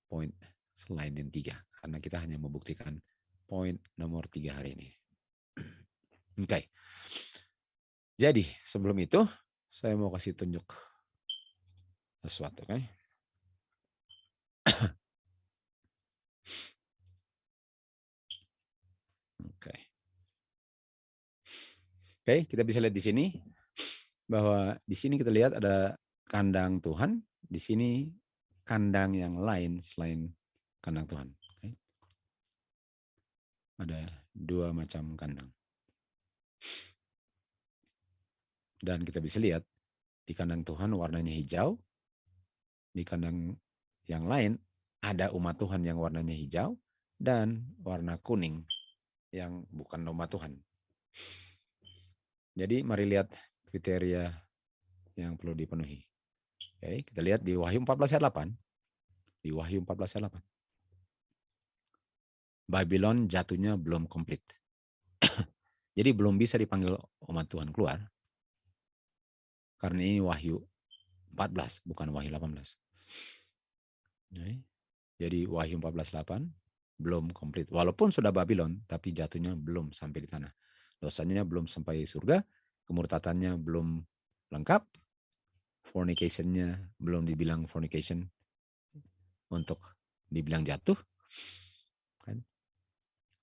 poin selain yang 3. Karena kita hanya membuktikan poin nomor 3 hari ini. Oke. Jadi sebelum itu, saya mau kasih tunjuk sesuatu. Oke, kita bisa lihat di sini bahwa di sini kita lihat ada kandang Tuhan, di sini kandang yang lain selain kandang Tuhan. Oke. Ada 2 macam kandang. Dan kita bisa lihat di kandang Tuhan warnanya hijau, di kandang yang lain ada umat Tuhan yang warnanya hijau dan warna kuning yang bukan domba Tuhan. Jadi mari lihat kriteria yang perlu dipenuhi. Oke, kita lihat di Wahyu 14 ayat 8. Di Wahyu 14 ayat 8. Babylon jatuhnya belum komplit. Jadi belum bisa dipanggil umat Tuhan keluar. Karena ini Wahyu 14, bukan Wahyu 18. Jadi Wahyu 14:8 belum komplit. Walaupun sudah Babylon, tapi jatuhnya belum sampai di tanah. Dosanya belum sampai surga, kemurtatannya belum lengkap, fornication-nya belum dibilang fornication untuk dibilang jatuh, kan?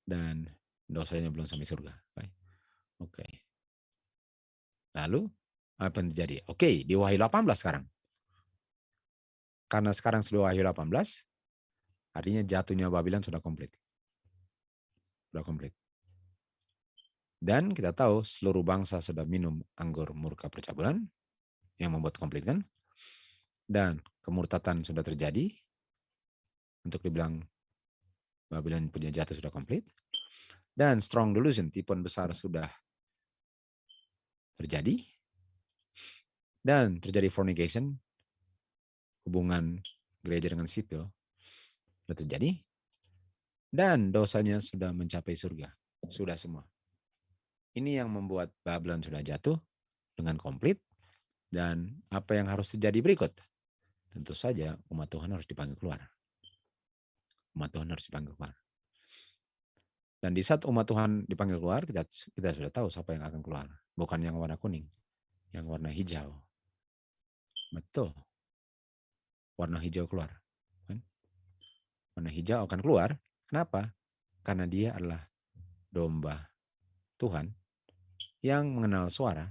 Dan dosanya belum sampai surga. Oke. Lalu apa yang terjadi? Oke, di Wahyu 18 sekarang. Karena sekarang sudah Wahyu 18, artinya jatuhnya Babylon sudah komplit. Sudah komplit. Dan kita tahu seluruh bangsa sudah minum anggur murka percabulan yang membuat komplit kan. Dan kemurtatan sudah terjadi. Untuk dibilang Babylon punya jatuh sudah komplit. Dan strong delusion, tipuan besar sudah terjadi. Dan terjadi fornication, hubungan gereja dengan sipil, sudah terjadi. Dan dosanya sudah mencapai surga. Sudah semua. Ini yang membuat Babylon sudah jatuh dengan komplit. Dan apa yang harus terjadi berikut? Tentu saja umat Tuhan harus dipanggil keluar. Umat Tuhan harus dipanggil keluar. Dan di saat umat Tuhan dipanggil keluar, kita sudah tahu siapa yang akan keluar. Bukan yang warna kuning, yang warna hijau. Betul. Warna hijau keluar. Warna hijau akan keluar. Kenapa? Karena dia adalah domba Tuhan yang mengenal suara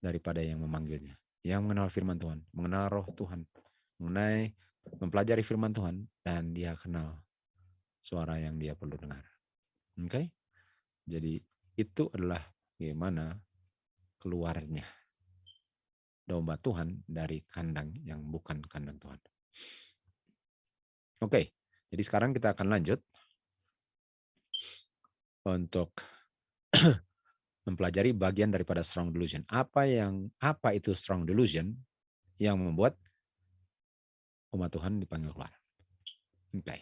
daripada yang memanggilnya. Yang mengenal firman Tuhan, mengenal roh Tuhan, mengenai mempelajari firman Tuhan, dan dia kenal suara yang dia perlu dengar. Oke? Jadi itu adalah bagaimana keluarnya domba Tuhan dari kandang yang bukan kandang Tuhan. Oke, jadi sekarang kita akan lanjut untuk mempelajari bagian daripada strong delusion. Apa itu strong delusion yang membuat umat Tuhan dipanggil keluar? Oke.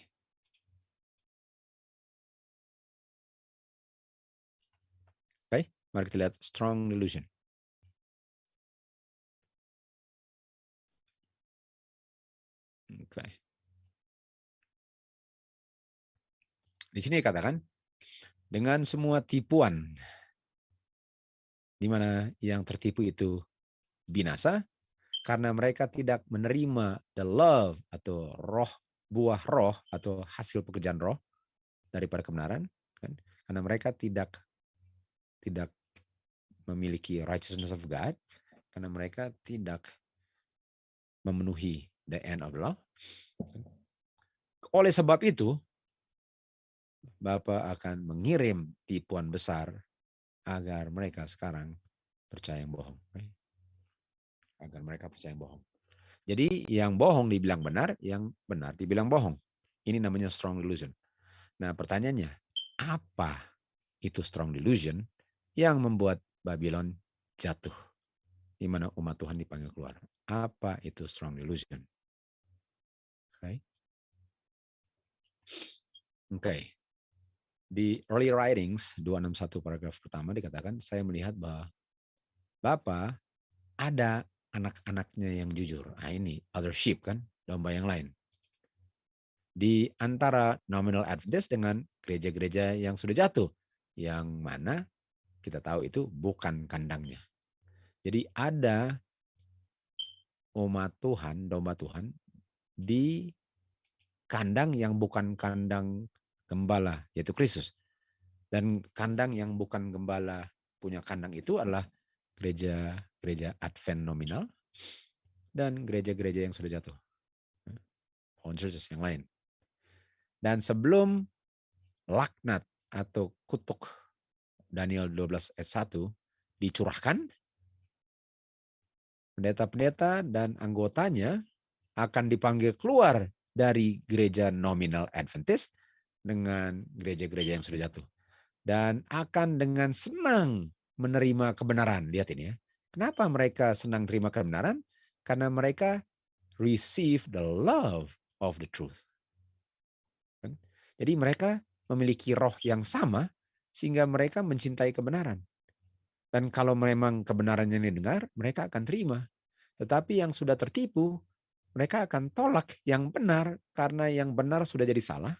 Oke, mari kita lihat strong delusion. Oke. Di sini dikatakan dengan semua tipuan di mana yang tertipu itu binasa karena mereka tidak menerima the love atau roh, buah roh atau hasil pekerjaan roh daripada kebenaran, kan? Karena mereka tidak tidak memiliki righteousness of God, karena mereka tidak memenuhi the end of the law. Oleh sebab itu, Bapa akan mengirim tipuan besar agar mereka sekarang percaya yang bohong. Agar mereka percaya yang bohong. Jadi yang bohong dibilang benar, yang benar dibilang bohong. Ini namanya strong delusion. Nah pertanyaannya, apa itu strong delusion yang membuat Babylon jatuh? Di mana umat Tuhan dipanggil keluar. Apa itu strong delusion? Oke. Di early writings 261 paragraf pertama dikatakan, saya melihat bahwa Bapa ada anak-anaknya yang jujur. Nah ini other sheep kan, domba yang lain. Di antara nominal Adventist dengan gereja-gereja yang sudah jatuh. Yang mana kita tahu itu bukan kandangnya. Jadi ada umat Tuhan, domba Tuhan, di kandang yang bukan kandang gembala, yaitu Kristus. Dan kandang yang bukan gembala punya kandang itu adalah gereja Advent nominal dan gereja-gereja yang sudah jatuh. Fallen churches yang lain. Dan sebelum laknat atau kutuk Daniel 12 ayat 1 dicurahkan, pendeta-pendeta dan anggotanya akan dipanggil keluar dari gereja nominal Adventist dengan gereja-gereja yang sudah jatuh. Dan akan dengan senang menerima kebenaran. Lihat ini ya. Kenapa mereka senang terima kebenaran? Karena mereka receive the love of the truth. Jadi mereka memiliki roh yang sama sehingga mereka mencintai kebenaran. Dan kalau memang kebenaran yang didengar, mereka akan terima. Tetapi yang sudah tertipu, mereka akan tolak yang benar karena yang benar sudah jadi salah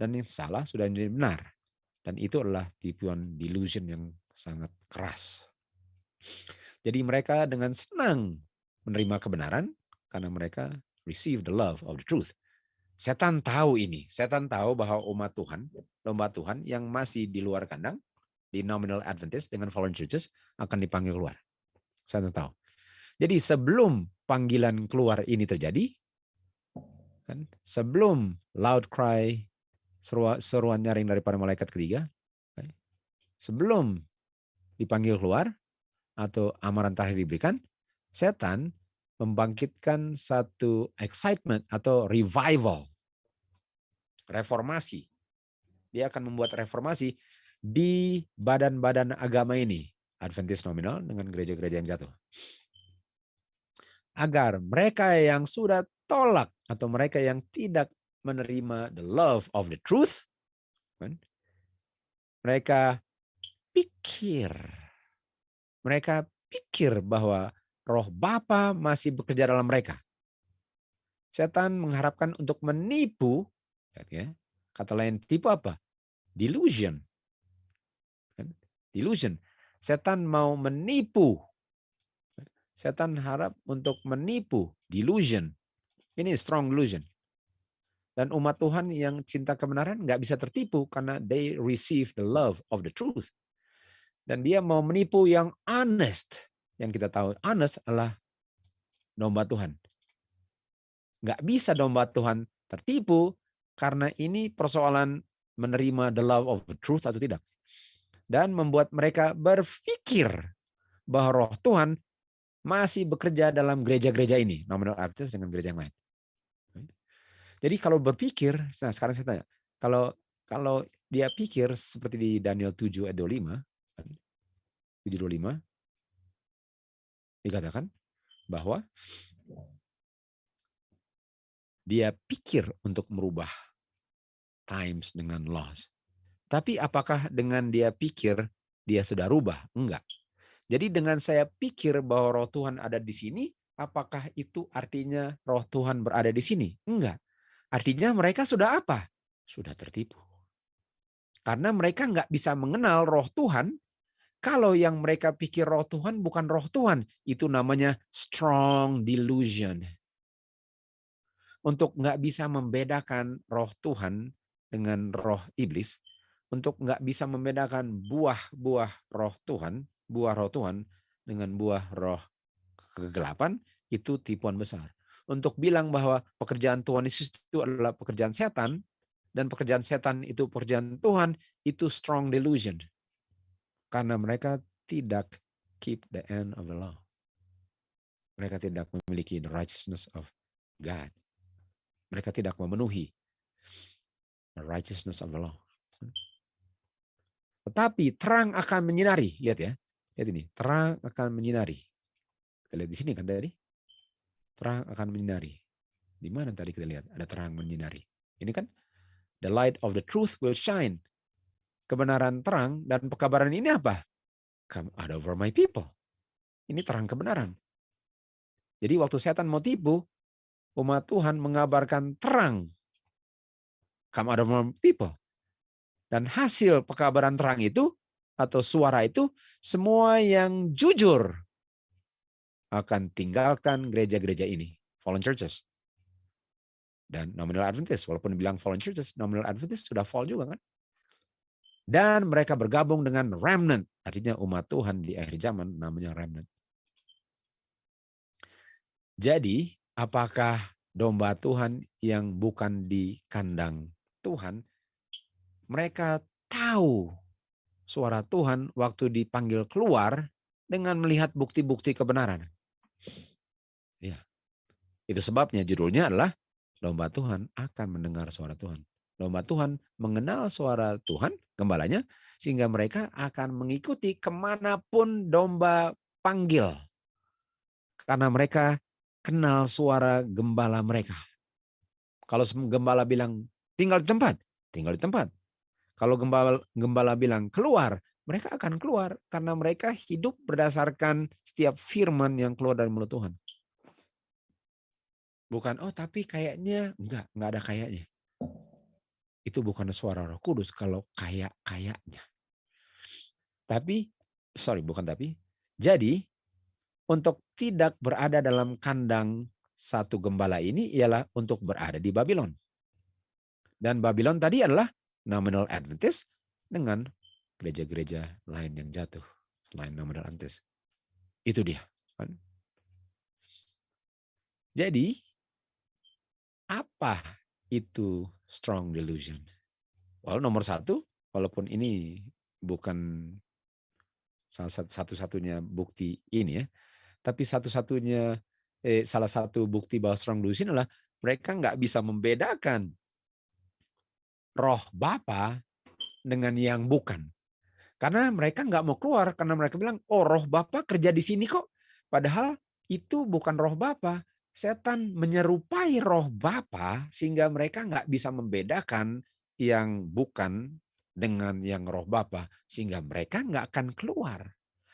dan yang salah sudah jadi benar. Dan itu adalah tipuan delusion yang sangat keras. Jadi mereka dengan senang menerima kebenaran karena mereka receive the love of the truth. Setan tahu ini. Setan tahu bahwa umat Tuhan, domba Tuhan yang masih di luar kandang, di nominal Adventist dengan fallen churches akan dipanggil keluar. Setan tahu. Jadi sebelum panggilan keluar ini terjadi, kan, sebelum loud cry, seruan nyaring daripada malaikat ketiga, sebelum dipanggil keluar atau amaran terakhir diberikan, setan membangkitkan satu excitement atau revival, reformasi. Dia akan membuat reformasi di badan-badan agama ini, Adventist nominal dengan gereja-gereja yang jatuh. Agar mereka yang sudah tolak atau mereka yang tidak menerima the love of the truth, kan, mereka pikir bahwa roh Bapa masih bekerja dalam mereka. Setan mengharapkan untuk menipu, ya, kata lain tipu apa? Delusion. Delusion. Setan mau menipu. Setan harap untuk menipu. Delusion. Ini strong delusion. Dan umat Tuhan yang cinta kebenaran nggak bisa tertipu karena they receive the love of the truth. Dan dia mau menipu yang honest. Yang kita tahu honest adalah domba Tuhan. Nggak bisa domba Tuhan tertipu karena ini persoalan menerima the love of the truth atau tidak. Dan membuat mereka berpikir bahwa roh Tuhan masih bekerja dalam gereja-gereja ini. Nominal Adventist dengan gereja yang lain. Jadi kalau berpikir, nah sekarang saya tanya, kalau dia pikir seperti di Daniel 7 ayat 25, 7:25, dikatakan bahwa dia pikir untuk merubah times dengan laws. Tapi apakah dengan dia pikir dia sudah rubah? Enggak. Jadi dengan saya pikir bahwa roh Tuhan ada di sini, apakah itu artinya roh Tuhan berada di sini? Enggak. Artinya mereka sudah apa? Sudah tertipu. Karena mereka nggak bisa mengenal roh Tuhan kalau yang mereka pikir roh Tuhan bukan roh Tuhan. Itu namanya strong delusion. Untuk nggak bisa membedakan roh Tuhan dengan roh iblis, untuk nggak bisa membedakan buah roh Tuhan, buah roh Tuhan dengan buah roh kegelapan, itu tipuan besar. Untuk bilang bahwa pekerjaan Tuhan Yesus itu adalah pekerjaan setan, dan pekerjaan setan itu pekerjaan Tuhan, itu strong delusion. Karena mereka tidak keep the end of the law. Mereka tidak memiliki the righteousness of God. Mereka tidak memenuhi the righteousness of the law. Tetapi terang akan menyinari. Lihat ya. Lihat ini. Terang akan menyinari. Kita lihat di sini kan tadi. Terang akan menyinari. Di mana tadi kita lihat ada terang menyinari. Ini kan the light of the truth will shine. Kebenaran terang dan pekabaran ini apa? Come out over my people. Ini terang kebenaran. Jadi waktu setan mau tipu, umat Tuhan mengabarkan terang. Come out of my people. Dan hasil pekabaran terang itu, atau suara itu, semua yang jujur akan tinggalkan gereja-gereja ini. Fallen churches. Dan nominal Adventist, walaupun bilang fallen churches, nominal Adventist sudah fall juga kan. Dan mereka bergabung dengan remnant. Artinya umat Tuhan di akhir zaman namanya remnant. Jadi, apakah domba Tuhan yang bukan di kandang Tuhan, mereka tahu suara Tuhan waktu dipanggil keluar dengan melihat bukti-bukti kebenaran. Ya, itu sebabnya judulnya adalah domba Tuhan akan mendengar suara Tuhan. Domba Tuhan mengenal suara Tuhan, gembalanya, sehingga mereka akan mengikuti kemanapun domba panggil. Karena mereka kenal suara gembala mereka. Kalau gembala bilang tinggal di tempat, tinggal di tempat. Kalau gembala bilang keluar, mereka akan keluar karena mereka hidup berdasarkan setiap firman yang keluar dari mulut Tuhan. Bukan, oh tapi kayaknya, enggak ada kayaknya. Itu bukan suara Roh Kudus kalau kayaknya. Jadi, untuk tidak berada dalam kandang satu gembala ini ialah untuk berada di Babylon. Dan Babylon tadi adalah nominal Adventist dengan gereja-gereja lain yang jatuh selain nominal Adventist. Itu dia. Jadi, apa itu strong delusion? Well, nomor satu, walaupun ini bukan satu-satunya bukti ini ya, tapi salah satu bukti bahwa strong delusion adalah mereka nggak bisa membedakan roh Bapa dengan yang bukan. Karena mereka nggak mau keluar, karena mereka bilang, oh roh Bapa kerja di sini kok. Padahal itu bukan roh Bapa. Setan menyerupai roh Bapa sehingga mereka nggak bisa membedakan yang bukan dengan yang roh Bapa. Sehingga mereka nggak akan keluar.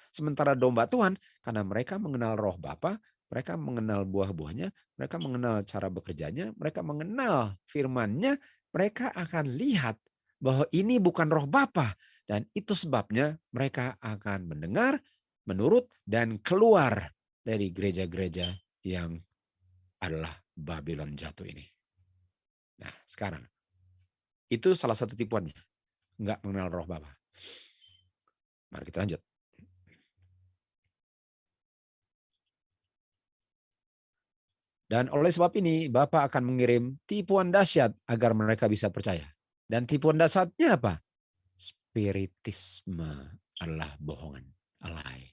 Sementara domba Tuhan, karena mereka mengenal roh Bapa, mereka mengenal buah-buahnya, mereka mengenal cara bekerjanya, mereka mengenal firman-Nya, mereka akan lihat bahwa ini bukan roh Bapa. Dan itu sebabnya mereka akan mendengar, menurut, dan keluar dari gereja-gereja yang adalah Babylon jatuh ini. Nah, sekarang. Itu salah satu tipuannya. Enggak mengenal roh Bapa. Mari kita lanjut. Dan oleh sebab ini, Bapa akan mengirim tipuan dahsyat agar mereka bisa percaya. Dan tipuan dahsyatnya apa? Spiritisme adalah bohongan, a lie.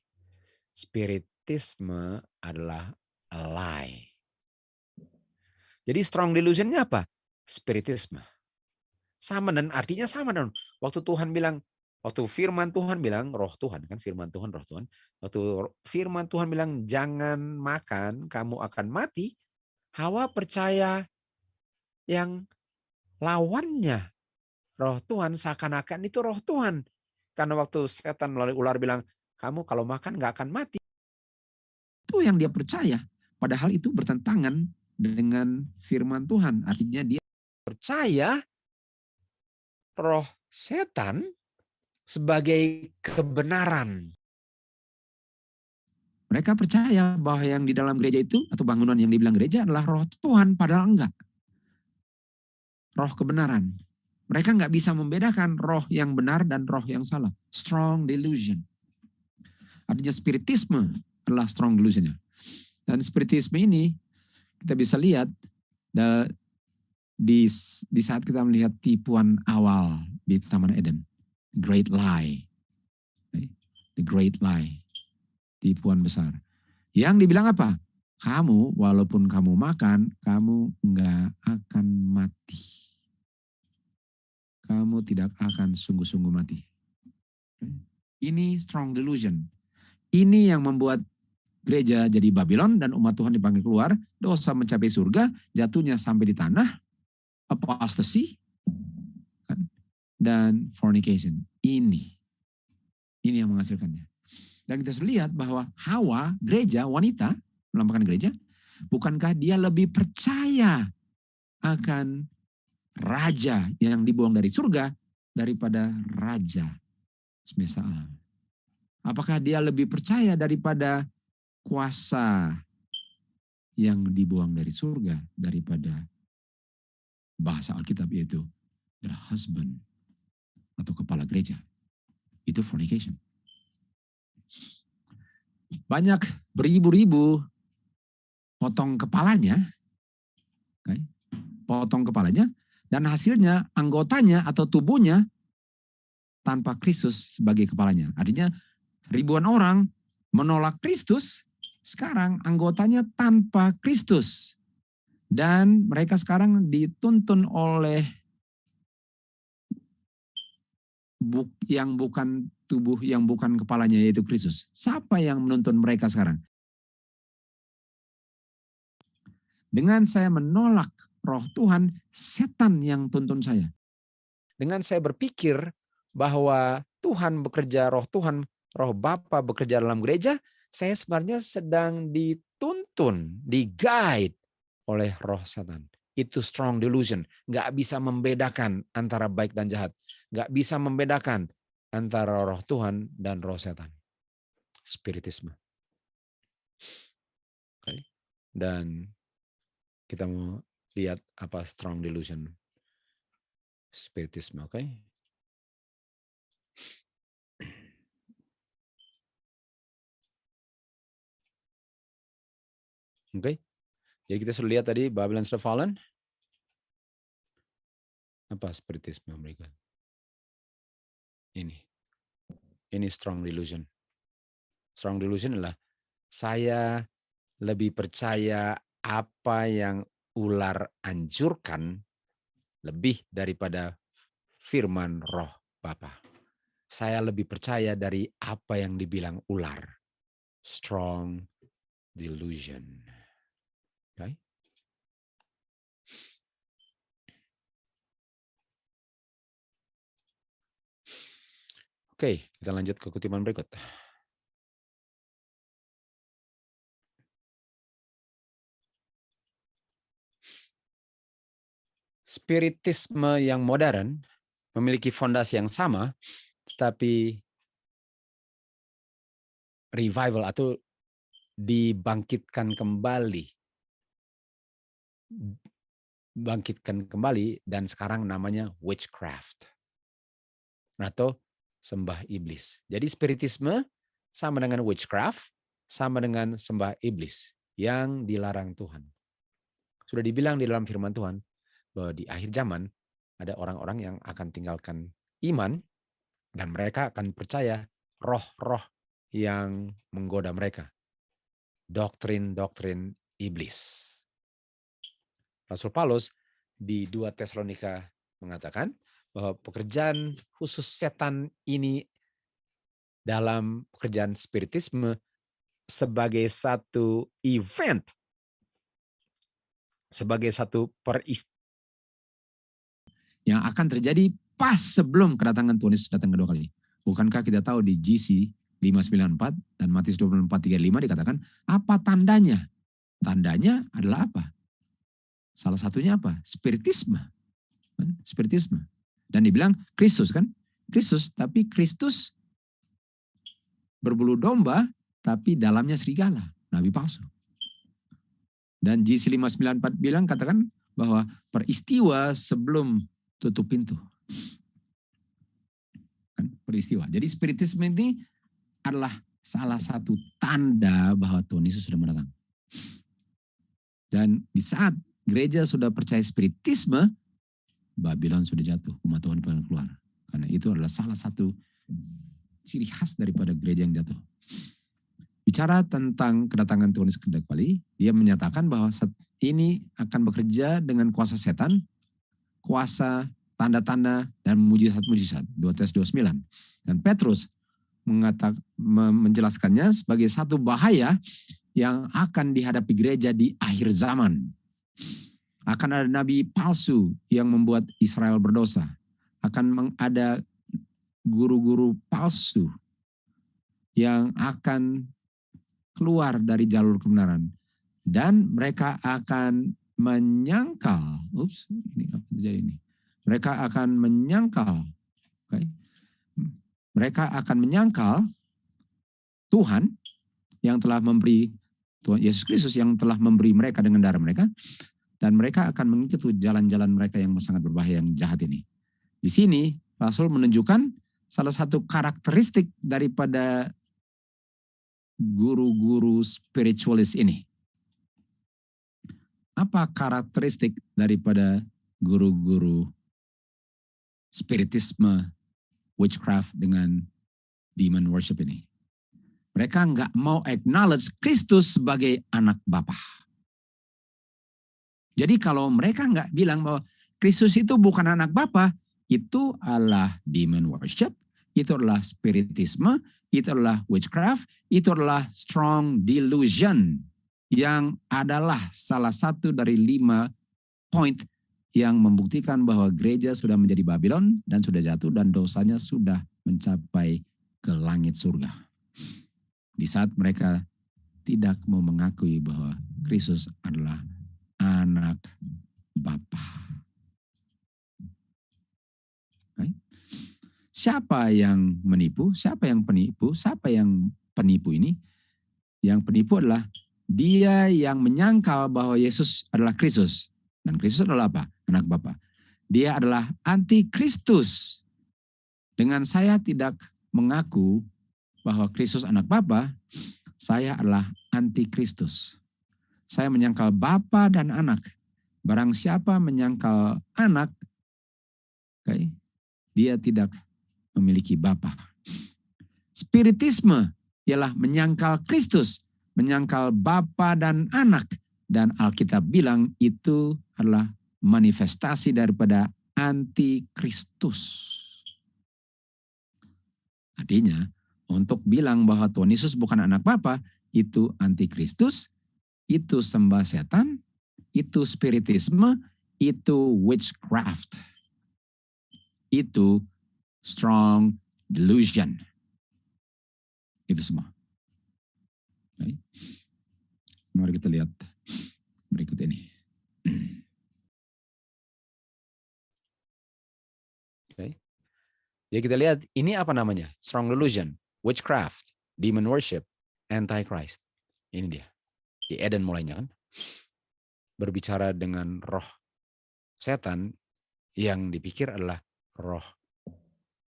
Spiritisme adalah a lie. Jadi strong delusionnya apa? Spiritisme. Sama dan artinya sama dong. Waktu firman Tuhan bilang, roh Tuhan kan, firman Tuhan, roh Tuhan. Waktu firman Tuhan bilang, jangan makan, kamu akan mati. Hawa percaya yang lawannya roh Tuhan, seakan-akan itu roh Tuhan. Karena waktu setan melalui ular bilang, kamu kalau makan gak akan mati. Itu yang dia percaya. Padahal itu bertentangan dengan firman Tuhan. Artinya dia percaya roh setan sebagai kebenaran. Mereka percaya bahwa yang di dalam gereja itu, atau bangunan yang dibilang gereja adalah roh Tuhan, padahal enggak. Roh kebenaran. Mereka nggak bisa membedakan roh yang benar dan roh yang salah. Strong delusion. Artinya spiritisme adalah strong delusionnya. Dan spiritisme ini kita bisa lihat di saat kita melihat tipuan awal di Taman Eden. Great lie. The great lie. Tipuan besar. Yang dibilang apa? Kamu walaupun kamu makan, kamu nggak akan mati. Kamu tidak akan sungguh-sungguh mati. Ini strong delusion. Ini yang membuat gereja jadi Babylon dan umat Tuhan dipanggil keluar, dosa mencapai surga, jatuhnya sampai di tanah, apostasy, dan fornication. Ini yang menghasilkannya. Dan kita sudah lihat bahwa Hawa, gereja, wanita, melambangkan gereja, bukankah dia lebih percaya akan raja yang dibuang dari surga daripada raja semesta alam? Apakah dia lebih percaya daripada kuasa yang dibuang dari surga daripada bahasa Alkitab yaitu the husband atau kepala gereja? Itu fornication. Banyak beribu-ribu potong kepalanya, dan hasilnya anggotanya atau tubuhnya tanpa Kristus sebagai kepalanya. Artinya ribuan orang menolak Kristus, sekarang anggotanya tanpa Kristus. Dan mereka sekarang dituntun oleh yang bukan tubuh, yang bukan kepalanya yaitu Kristus. Siapa yang menuntun mereka sekarang? Dengan saya menolak roh Tuhan, setan yang tuntun saya. Dengan saya berpikir bahwa Tuhan bekerja, roh Tuhan, roh Bapa bekerja dalam gereja, saya sebenarnya sedang dituntun, di-guide oleh roh setan. Itu strong delusion. Nggak bisa membedakan antara baik dan jahat. Nggak bisa membedakan antara roh Tuhan dan roh setan. Spiritisme. Okay. Dan kita mau lihat apa strong delusion. Spiritisme, oke? Oke. Jadi kita sudah lihat tadi Babylon's the Fallen. Apa spiritisme mereka? Ini strong delusion. Strong delusion adalah saya lebih percaya apa yang ular anjurkan lebih daripada firman roh Bapa. Saya lebih percaya dari apa yang dibilang ular. Strong delusion. Okay? Oke, kita lanjut ke kutipan berikut. Spiritisme yang modern memiliki fondasi yang sama, tetapi revival atau dibangkitkan kembali dan sekarang namanya witchcraft atau sembah iblis. Jadi spiritisme sama dengan witchcraft, sama dengan sembah iblis yang dilarang Tuhan. Sudah dibilang di dalam firman Tuhan bahwa di akhir zaman ada orang-orang yang akan tinggalkan iman dan mereka akan percaya roh-roh yang menggoda mereka. Doktrin-doktrin iblis. Rasul Paulus di 2 Tesalonika mengatakan bahwa pekerjaan khusus setan ini dalam pekerjaan spiritisme sebagai satu event, sebagai satu peristiwa yang akan terjadi pas sebelum kedatangan Tuhan Yesus datang kedua kali. Bukankah kita tahu di GC 594 dan Matius 24:35 dikatakan apa tandanya? Tandanya adalah apa? Salah satunya apa? Spiritisme. Spiritisme. Dan dibilang Kristus kan? Kristus, tapi Kristus berbulu domba tapi dalamnya serigala, nabi palsu. Dan GC 594 bilang katakan bahwa peristiwa sebelum tutup pintu. Kan peristiwa. Jadi spiritisme ini adalah salah satu tanda bahwa Tuhan Yesus sudah mendatang. Dan di saat gereja sudah percaya spiritisme, Babylon sudah jatuh, umat Tuhan keluar. Karena itu adalah salah satu ciri khas daripada gereja yang jatuh. Bicara tentang kedatangan Tuhan Yesus kedua kali, dia menyatakan bahwa ini akan bekerja dengan kuasa setan, kuasa tanda-tanda dan mujizat-mujizat. 2 Korintus 2:9. Dan Petrus menjelaskannya sebagai satu bahaya yang akan dihadapi gereja di akhir zaman. Akan ada nabi palsu yang membuat Israel berdosa. Akan ada guru-guru palsu yang akan keluar dari jalur kebenaran. Dan mereka akan menyangkal. Ini apa terjadi ini? Mereka akan menyangkal. Okay? Mereka akan menyangkal Tuhan yang telah memberi, Tuhan Yesus Kristus yang telah memberi mereka dengan darah mereka. Dan mereka akan mengikuti jalan-jalan mereka yang sangat berbahaya, yang jahat ini. Di sini Rasul menunjukkan salah satu karakteristik daripada guru-guru spiritualis ini. Apa karakteristik daripada guru-guru spiritisme, witchcraft dengan demon worship ini? Mereka nggak mau acknowledge Kristus sebagai anak Bapa. Jadi kalau mereka nggak bilang bahwa Kristus itu bukan anak Bapa, itu adalah demon worship, itu adalah spiritisme, itu adalah witchcraft, itu adalah strong delusion yang adalah salah satu dari 5 poin yang membuktikan bahwa gereja sudah menjadi Babylon dan sudah jatuh dan dosanya sudah mencapai ke langit surga. Di saat mereka tidak mau mengakui bahwa Kristus adalah anak Bapa. Okay. Siapa yang menipu? Siapa yang penipu? Siapa yang penipu ini? Yang penipu adalah dia yang menyangkal bahwa Yesus adalah Kristus. Dan Kristus adalah apa? Anak Bapa. Dia adalah antikristus. Dengan saya tidak mengaku bahwa Kristus anak Bapa, saya adalah antikristus. Saya menyangkal Bapa dan anak. Barang siapa menyangkal anak, okay, dia tidak memiliki Bapa. Spiritisme ialah menyangkal Kristus, menyangkal Bapa dan anak. Dan Alkitab bilang itu adalah manifestasi daripada antikristus. Artinya, untuk bilang bahwa Tuhan Yesus bukan anak Bapa, itu antikristus, itu sembah setan, itu spiritisme, itu witchcraft. Itu strong delusion. Itu semua. Okay. Mari kita lihat berikut ini. Okay. Jadi kita lihat ini apa namanya? Strong delusion, witchcraft, demon worship, antichrist. Ini dia. Di Eden mulainya kan. Berbicara dengan roh setan yang dipikir adalah roh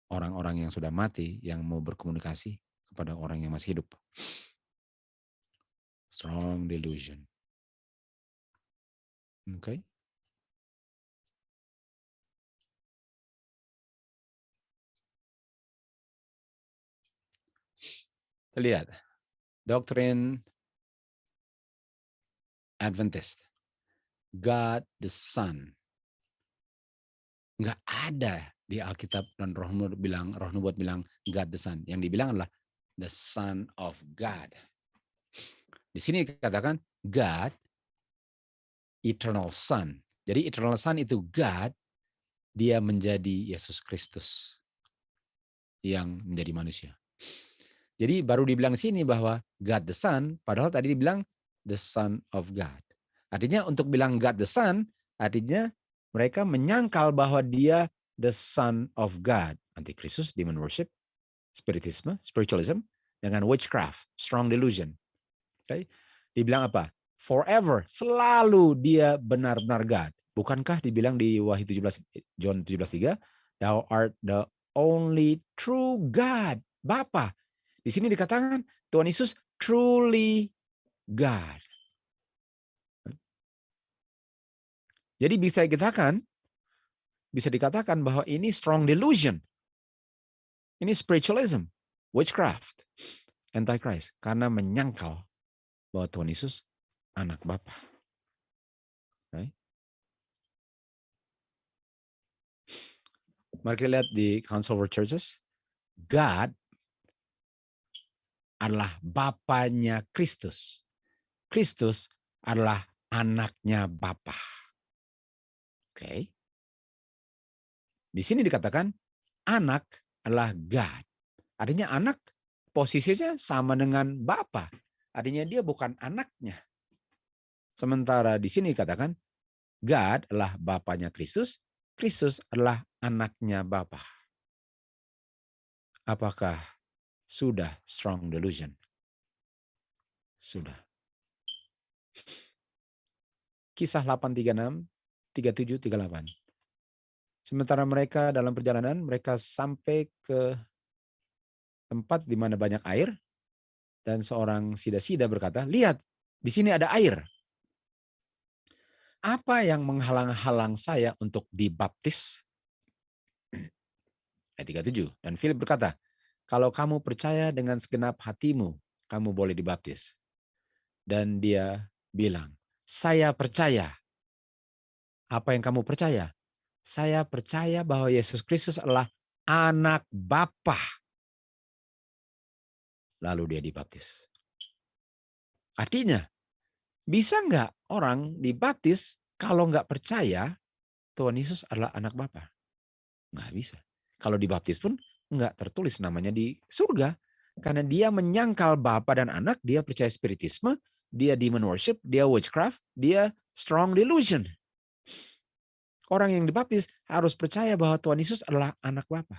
orang-orang yang sudah mati yang mau berkomunikasi kepada orang yang masih hidup. Strong delusion. Okay. Kita lihat. Doktrin Adventist. God the Son. Nggak ada di Alkitab dan Roh Nubuat bilang God the Son. Yang dibilang adalah the Son of God. Di sini dikatakan God, eternal Son. Jadi eternal Son itu God, dia menjadi Yesus Kristus yang menjadi manusia. Jadi baru dibilang sini bahwa God the Son, padahal tadi dibilang the Son of God. Artinya untuk bilang God the Son, artinya mereka menyangkal bahwa dia the Son of God. Antikristus, demon worship, spiritisme, spiritualism, dengan witchcraft, strong delusion. Okay? Dibilang apa? Forever, selalu dia benar-benar God. Bukankah dibilang di Wahyu 17, John 17:3, Thou art the only true God. Bapa. Di sini dikatakan Tuhan Yesus truly God. Jadi bisa dikatakan bahwa ini strong delusion. Ini spiritualism, witchcraft, antichrist. Karena menyangkal bahwa Tuhan Yesus anak Bapa. Right? Mari kita lihat di Council of Churches. God adalah Bapanya Kristus. Kristus adalah anaknya Bapa. Oke. Di sini dikatakan anak adalah God. Artinya anak posisinya sama dengan Bapa. Artinya dia bukan anaknya. Sementara di sini dikatakan God adalah Bapanya Kristus. Kristus adalah anaknya Bapa. Apakah sudah strong delusion? Sudah. Kisah 8:36, 37, 38. Sementara mereka dalam perjalanan, mereka sampai ke tempat di mana banyak air, dan seorang sida-sida berkata, lihat, di sini ada air. Apa yang menghalang-halang saya untuk dibaptis? Ayat 37. Dan Philip berkata, kalau kamu percaya dengan segenap hatimu, kamu boleh dibaptis. Dan dia bilang, saya percaya. Apa yang kamu percaya? Saya percaya bahwa Yesus Kristus adalah anak Bapa. Lalu dia dibaptis. Artinya, bisa nggak orang dibaptis kalau nggak percaya Tuhan Yesus adalah anak Bapa? Nggak bisa. Kalau dibaptis pun nggak tertulis namanya di surga. Karena dia menyangkal Bapa dan anak, dia percaya spiritisme, dia demon worship, dia witchcraft, dia strong delusion. Orang yang dibaptis harus percaya bahwa Tuhan Yesus adalah anak Bapa.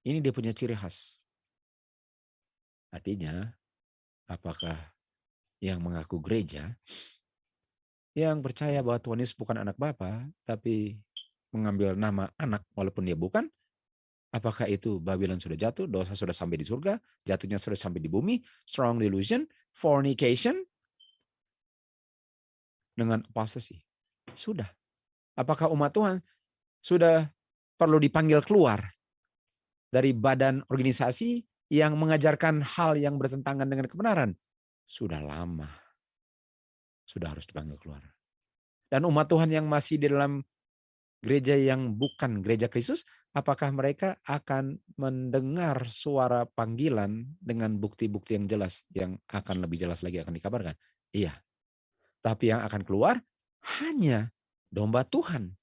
Ini dia punya ciri khas. Artinya, apakah yang mengaku gereja, yang percaya bahwa Tuhan Yesus bukan anak Bapa, tapi mengambil nama anak walaupun dia bukan, apakah itu Babylon sudah jatuh, dosa sudah sampai di surga, jatuhnya sudah sampai di bumi, strong delusion, fornication, dengan apostasy? Sudah. Apakah umat Tuhan sudah perlu dipanggil keluar dari badan organisasi yang mengajarkan hal yang bertentangan dengan kebenaran? Sudah lama. Sudah harus dipanggil keluar. Dan umat Tuhan yang masih di dalam gereja yang bukan gereja Kristus, apakah mereka akan mendengar suara panggilan dengan bukti-bukti yang jelas, yang akan lebih jelas lagi akan dikabarkan? Iya. Tapi yang akan keluar hanya domba Tuhan.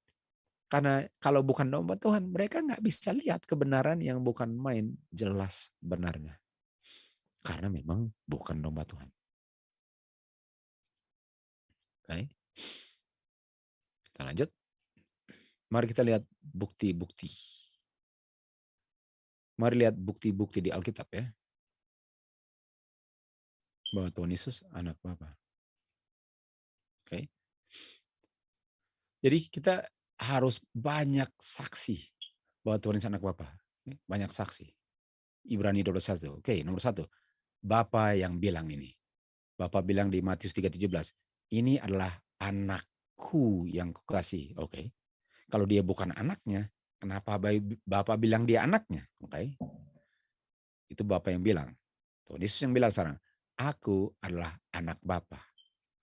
Karena kalau bukan domba Tuhan, mereka nggak bisa lihat kebenaran yang bukan main jelas benarnya. Karena memang bukan domba Tuhan. Oke. Kita lanjut. Mari kita lihat bukti-bukti. Mari lihat bukti-bukti di Alkitab ya. Bahwa Tuhan Yesus anak Bapa. Oke. Jadi kita harus banyak saksi bahwa Tuhan Yesus anak Bapa. Banyak saksi. Ibrani 12:1. Oke, nomor 1. Bapa yang bilang ini. Bapa bilang di Matius 3:17. Ini adalah anakku yang kukasihi. Oke. Kalau dia bukan anaknya, kenapa Bapa bilang dia anaknya? Oke. Itu Bapa yang bilang. Tuhan Yesus yang bilang sekarang, aku adalah anak Bapa.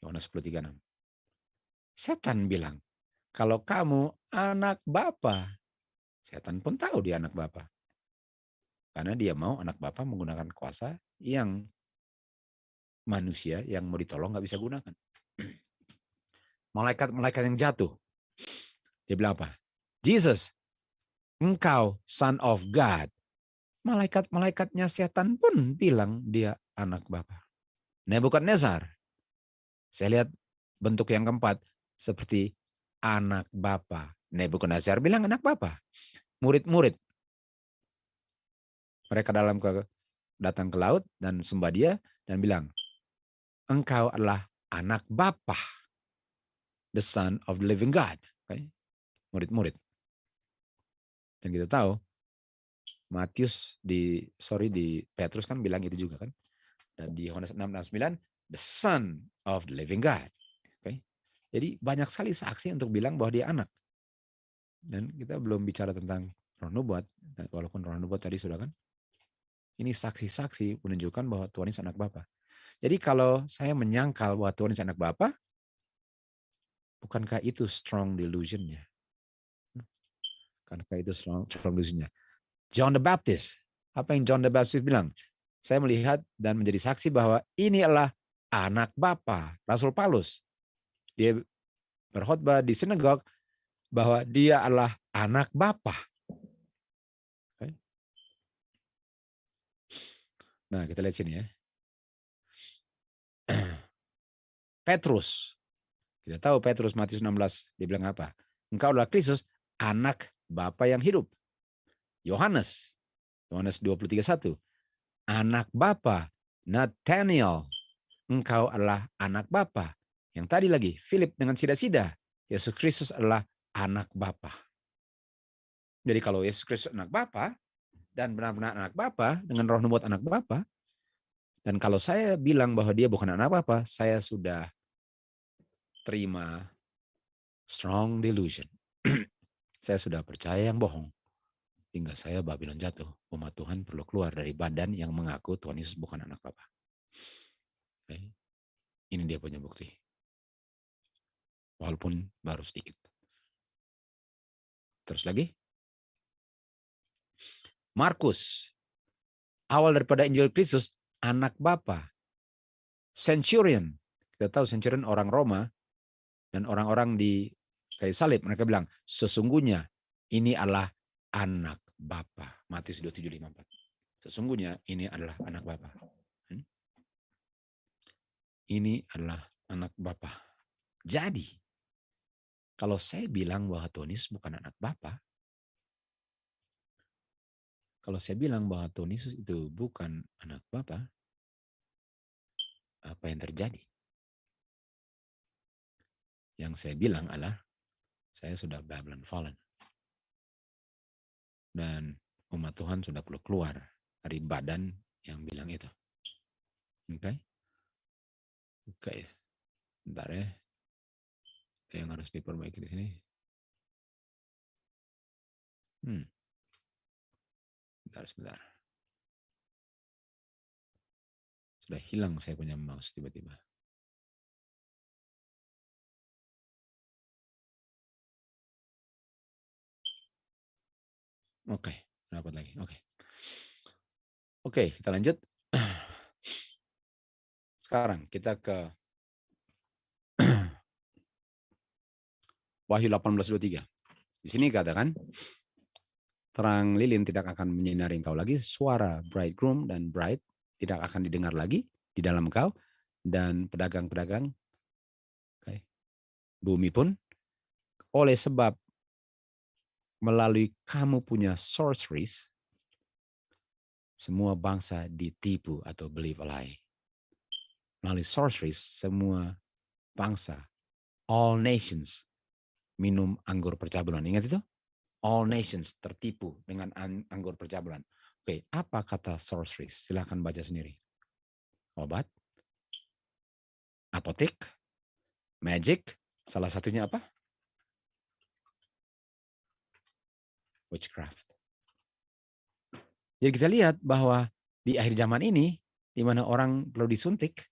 Yohanes 10:36. Setan bilang, kalau kamu anak Bapa, setan pun tahu dia anak Bapa. Karena dia mau anak Bapa menggunakan kuasa yang manusia yang mau ditolong nggak bisa gunakan. Malaikat-malaikat yang jatuh. Dia bilang apa? Jesus, engkau son of God. Malaikat-malaikatnya setan pun bilang dia anak Bapa. Nebukadnezar. Saya lihat bentuk yang keempat seperti anak Bapa. Nebukadnezar bilang anak Bapa. Murid-murid. Mereka datang ke laut dan sembah dia dan bilang, engkau adalah anak Bapa. The son of the living God. Okay? Murid-murid. Dan kita tahu Matius di Petrus kan bilang itu juga kan. Dan di Yohanes 6:9, the Son of the Living God. Okay? Jadi banyak sekali saksi untuk bilang bahwa dia anak. Dan kita belum bicara tentang roh nubuat, walaupun roh nubuat tadi sudah kan. Ini saksi-saksi menunjukkan bahwa Tuhan Yesus anak Bapa. Jadi kalau saya menyangkal bahwa Tuhan Yesus anak Bapa, bukankah itu strong delusion-nya? Bukankah itu strong delusion-nya? John the Baptist, apa yang John the Baptist bilang? Saya melihat dan menjadi saksi bahwa ini adalah anak Bapa, Rasul Paulus. Dia berkhotbah di sinagog bahwa dia adalah anak Bapa. Okay. Nah, kita lihat sini ya. Petrus. Kita tahu Petrus Matius 16 dia bilang apa? Engkau adalah Kristus, anak Bapa yang hidup. Yohanes 20:31. Anak Bapa Nathaniel, engkau adalah anak Bapa. Yang tadi lagi Philip dengan sida-sida, Yesus Kristus adalah anak Bapa. Jadi kalau Yesus Kristus anak Bapa dan benar-benar anak Bapa dengan roh nubuat anak Bapa, dan kalau saya bilang bahwa dia bukan anak Bapa, saya sudah terima strong delusion. Saya sudah percaya yang bohong. Hingga saya Babylon jatuh. Umat Tuhan perlu keluar dari badan yang mengaku Tuhan Yesus bukan anak Bapa. Okay. Ini dia punya bukti. Walaupun baru sedikit. Terus lagi. Markus. Awal daripada Injil Kristus, anak Bapa. Centurion. Kita tahu Centurion orang Roma. Dan orang-orang di kayu salib. Mereka bilang, sesungguhnya ini adalah anak Bapa. Matius 27:54. Sesungguhnya ini adalah anak Bapa. Ini adalah anak Bapa. Jadi, kalau saya bilang bahwa Tuhan Yesus bukan anak Bapa, kalau saya bilang bahwa Tuhan Yesus itu bukan anak Bapa, apa yang terjadi? Yang saya bilang adalah, saya sudah Babylon fallen. Dan umat Tuhan sudah perlu keluar dari badan yang bilang itu. Oke? Oke. Bentar ya. Yang harus diperbaiki di sini. Sebentar. Sudah hilang saya punya mouse tiba-tiba. Oke, dapat lagi. Oke, kita lanjut. Sekarang kita ke Wahyu 18:23. Di sini katakan, terang lilin tidak akan menyinari engkau lagi, suara bridegroom dan bride tidak akan didengar lagi di dalam engkau, dan pedagang-pedagang bumi pun, oleh sebab melalui kamu punya sorceries, semua bangsa ditipu atau believe a lie. Melalui sorceries, semua bangsa, all nations, minum anggur percabulan. Ingat itu? All nations tertipu dengan anggur percabulan. Oke, apa kata sorceries? Silahkan baca sendiri. Obat, apotek, magic, salah satunya apa? Witchcraft. Jadi kita lihat bahwa di akhir zaman ini, di mana orang perlu disuntik,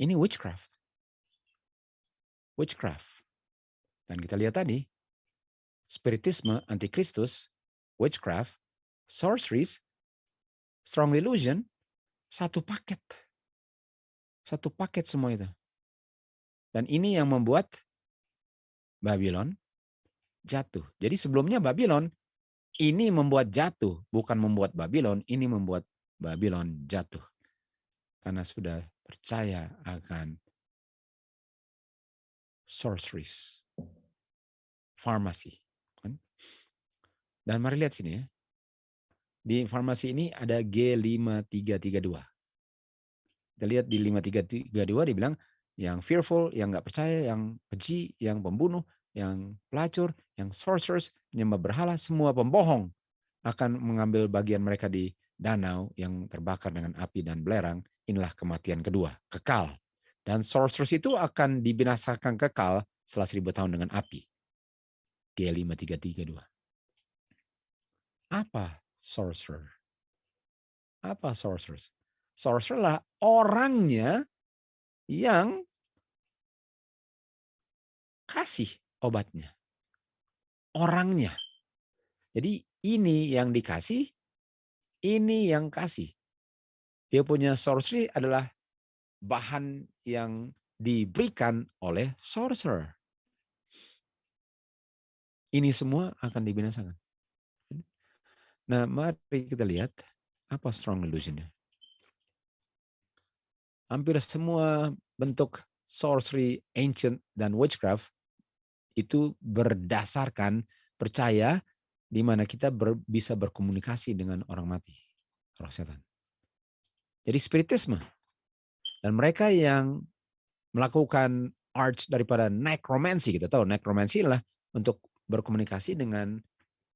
ini witchcraft. Witchcraft. Dan kita lihat tadi, spiritisme, antikristus, witchcraft, sorceries, strong delusion, satu paket. Satu paket semua itu. Dan ini yang membuat Babylon jatuh. Jadi sebelumnya Babylon ini membuat jatuh, bukan membuat Babylon, ini membuat Babylon jatuh. Karena sudah percaya akan sorceries, farmasi. Dan mari lihat sini ya. Di farmasi ini ada G5332. Kita lihat di 5332 dibilang yang fearful, yang nggak percaya, yang keji, yang pembunuh, yang pelacur, yang sorcerers, penyembah berhala, semua pembohong akan mengambil bagian mereka di danau yang terbakar dengan api dan belerang. Inilah kematian kedua, kekal. Dan sorcerers itu akan dibinasakan kekal setelah 1000 tahun dengan api. G5332. Apa sorcerer? Apa sorcerers? Sorcerer adalah orangnya yang kasih obatnya. Orangnya. Jadi ini yang dikasih, ini yang kasih. Dia punya sorcery adalah bahan yang diberikan oleh sorcerer. Ini semua akan dibinasakan. Nah, mari kita lihat apa strong delusion-nya. Hampir semua bentuk sorcery, ancient, dan witchcraft itu berdasarkan percaya di mana kita bisa berkomunikasi dengan orang mati, roh setan. Jadi spiritisme. Dan mereka yang melakukan arts daripada necromancy, kita tahu necromancy adalah untuk berkomunikasi dengan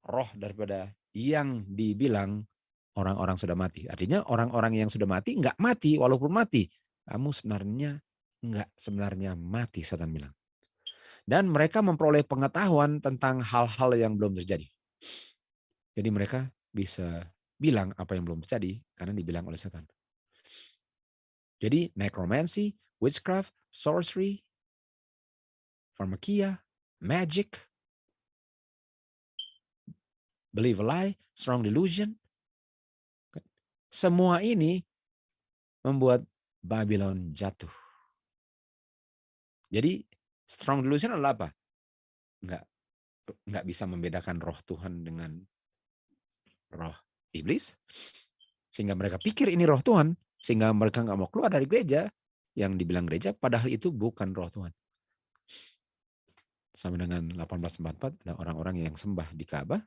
roh daripada yang dibilang orang-orang sudah mati. Artinya orang-orang yang sudah mati nggak mati walaupun mati. Kamu sebenarnya mati, setan bilang. Dan mereka memperoleh pengetahuan tentang hal-hal yang belum terjadi. Jadi mereka bisa bilang apa yang belum terjadi karena dibilang oleh setan. Jadi necromancy, witchcraft, sorcery, pharmakia, magic, believe a lie, strong delusion. Semua ini membuat Babylon jatuh. Jadi strong delusion adalah apa? Nggak bisa membedakan roh Tuhan dengan roh iblis. Sehingga mereka pikir ini roh Tuhan. Sehingga mereka nggak mau keluar dari gereja. Yang dibilang gereja, padahal itu bukan roh Tuhan. Sama dengan 1844, ada orang-orang yang sembah di Ka'bah,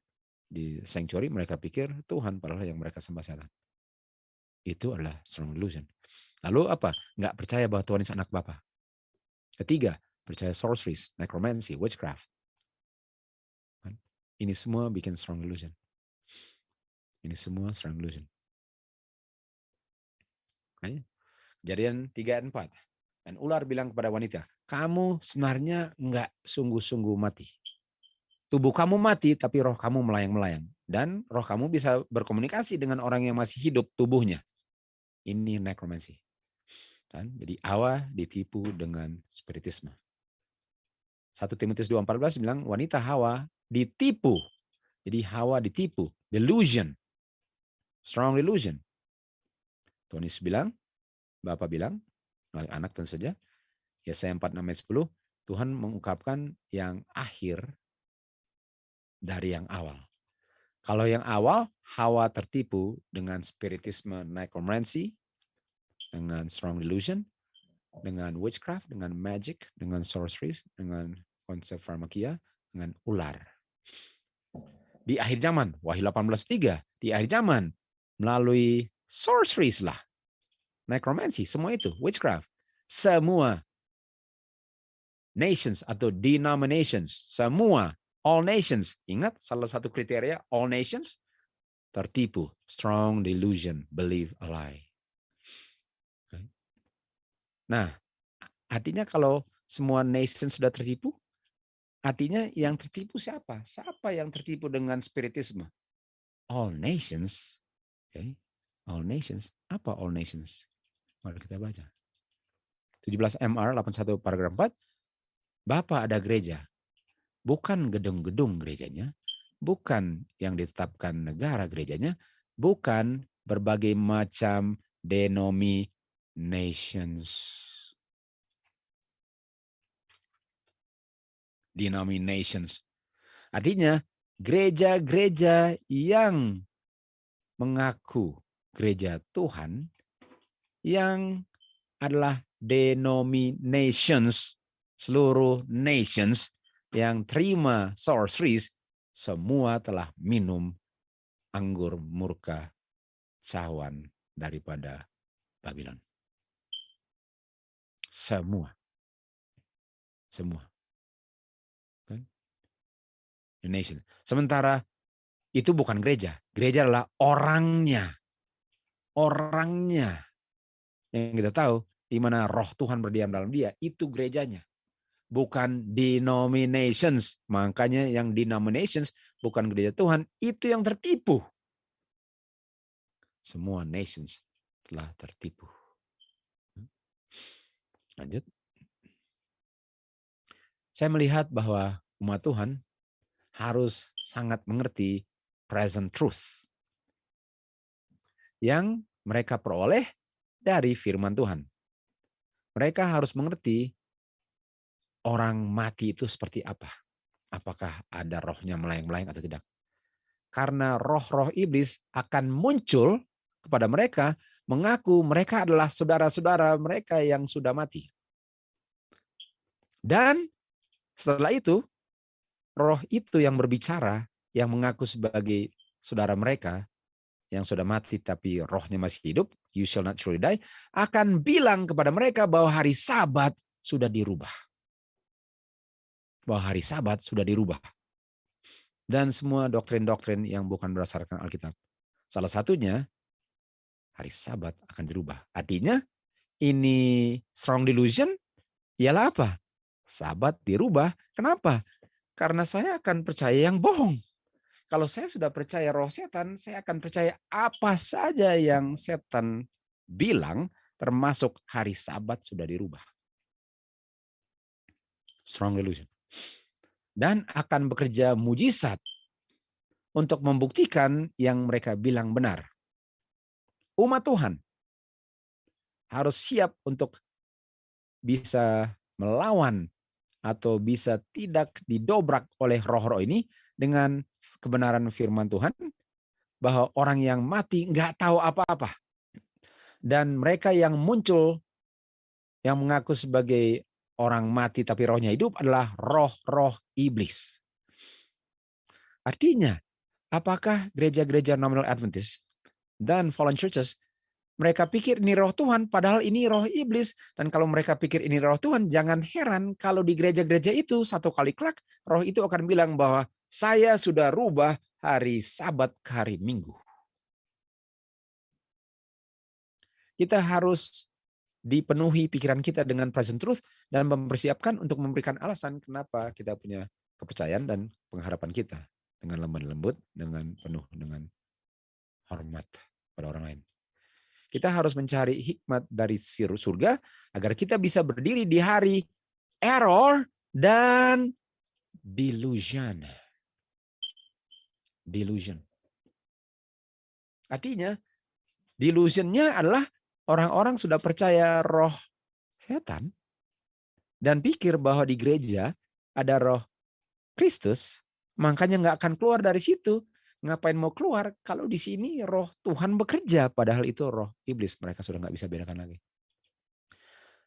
di sanctuary, mereka pikir Tuhan, padahal yang mereka sembah setan. Itu adalah strong delusion. Lalu apa? Nggak percaya bahwa Tuhan itu anak Bapa. Ketiga, percaya sorceries, necromancy, witchcraft. Ini semua bikin strong delusion. Ini semua strong delusion. Kejadian 3 dan 4. Dan ular bilang kepada wanita, kamu sebenarnya nggak sungguh-sungguh mati. Tubuh kamu mati, tapi roh kamu melayang-melayang. Dan roh kamu bisa berkomunikasi dengan orang yang masih hidup tubuhnya. Ini necromancy. Dan jadi Hawa ditipu dengan spiritisme. 1 Timotius 2:14 bilang wanita Hawa ditipu. Jadi Hawa ditipu. Delusion. Strong delusion. Tuhan Yesus bilang, Bapa bilang, melalui anak tentu saja, Yesaya 4:6-10, Tuhan mengungkapkan yang akhir dari yang awal. Kalau yang awal, Hawa tertipu dengan spiritisme necromancy, dengan strong delusion, dengan witchcraft, dengan magic, dengan sorcery, dengan konsep pharmakia, dengan ular. Di akhir zaman, Wahyu 18:3, di akhir zaman, melalui sorceries lah, necromancy, semua itu, witchcraft, semua nations atau denominations, semua, all nations, ingat salah satu kriteria all nations, tertipu, strong delusion, believe a lie. Nah, artinya kalau semua nations sudah tertipu, artinya yang tertipu siapa? Siapa yang tertipu dengan spiritisme? All nations. Okay. All nations. Apa all nations? Mari kita baca. 17 MR 81 paragraf 4. Bapak ada gereja. Bukan gedung-gedung gerejanya. Bukan yang ditetapkan negara gerejanya. Bukan berbagai macam denominations. Denominations. Artinya gereja-gereja yang mengaku gereja Tuhan yang adalah denominations, seluruh nations yang terima sorceries, semua telah minum anggur murka cawan daripada Babylon. Semua. The nation. Sementara itu bukan gereja. Gereja adalah orangnya. Orangnya. Yang kita tahu di mana roh Tuhan berdiam dalam dia, itu gerejanya. Bukan denominations. Makanya yang denominations bukan gereja Tuhan, itu yang tertipu. Semua nations telah tertipu. Lanjut. Saya melihat bahwa umat Tuhan harus sangat mengerti present truth yang mereka peroleh dari firman Tuhan. Mereka harus mengerti orang mati itu seperti apa. Apakah ada rohnya melayang-layang atau tidak. Karena roh-roh iblis akan muncul kepada mereka, mengaku mereka adalah saudara-saudara mereka yang sudah mati. Dan setelah itu, roh itu yang berbicara, yang mengaku sebagai saudara mereka, yang sudah mati tapi rohnya masih hidup, you shall not surely die, akan bilang kepada mereka bahwa hari Sabat sudah dirubah. Bahwa hari Sabat sudah dirubah. Dan semua doktrin-doktrin yang bukan berdasarkan Alkitab. Salah satunya, hari Sabat akan dirubah. Artinya, ini strong delusion, ialah apa? Sabat dirubah. Kenapa? Karena saya akan percaya yang bohong. Kalau saya sudah percaya roh setan, saya akan percaya apa saja yang setan bilang, termasuk hari Sabat sudah dirubah. Strong delusion. Dan akan bekerja mujizat untuk membuktikan yang mereka bilang benar. Umat Tuhan harus siap untuk bisa melawan atau bisa tidak didobrak oleh roh-roh ini dengan kebenaran firman Tuhan, bahwa orang yang mati nggak tahu apa-apa. Dan mereka yang muncul yang mengaku sebagai orang mati tapi rohnya hidup adalah roh-roh iblis. Artinya, apakah gereja-gereja nominal Adventist dan fallen churches mereka pikir ini roh Tuhan, padahal ini roh iblis. Dan kalau mereka pikir ini roh Tuhan, jangan heran kalau di gereja-gereja itu satu kali kelak, roh itu akan bilang bahwa saya sudah rubah hari Sabat ke hari Minggu. Kita harus dipenuhi pikiran kita dengan present truth dan mempersiapkan untuk memberikan alasan kenapa kita punya kepercayaan dan pengharapan kita dengan lemah lembut, dengan penuh dengan hormat pada orang lain. Kita harus mencari hikmat dari surga agar kita bisa berdiri di hari error dan delusion. Delusion. Artinya, delusionnya adalah orang-orang sudah percaya roh setan dan pikir bahwa di gereja ada roh Kristus, makanya nggak akan keluar dari situ. Ngapain mau keluar kalau di sini roh Tuhan bekerja, padahal itu roh iblis. Mereka sudah nggak bisa bedakan lagi.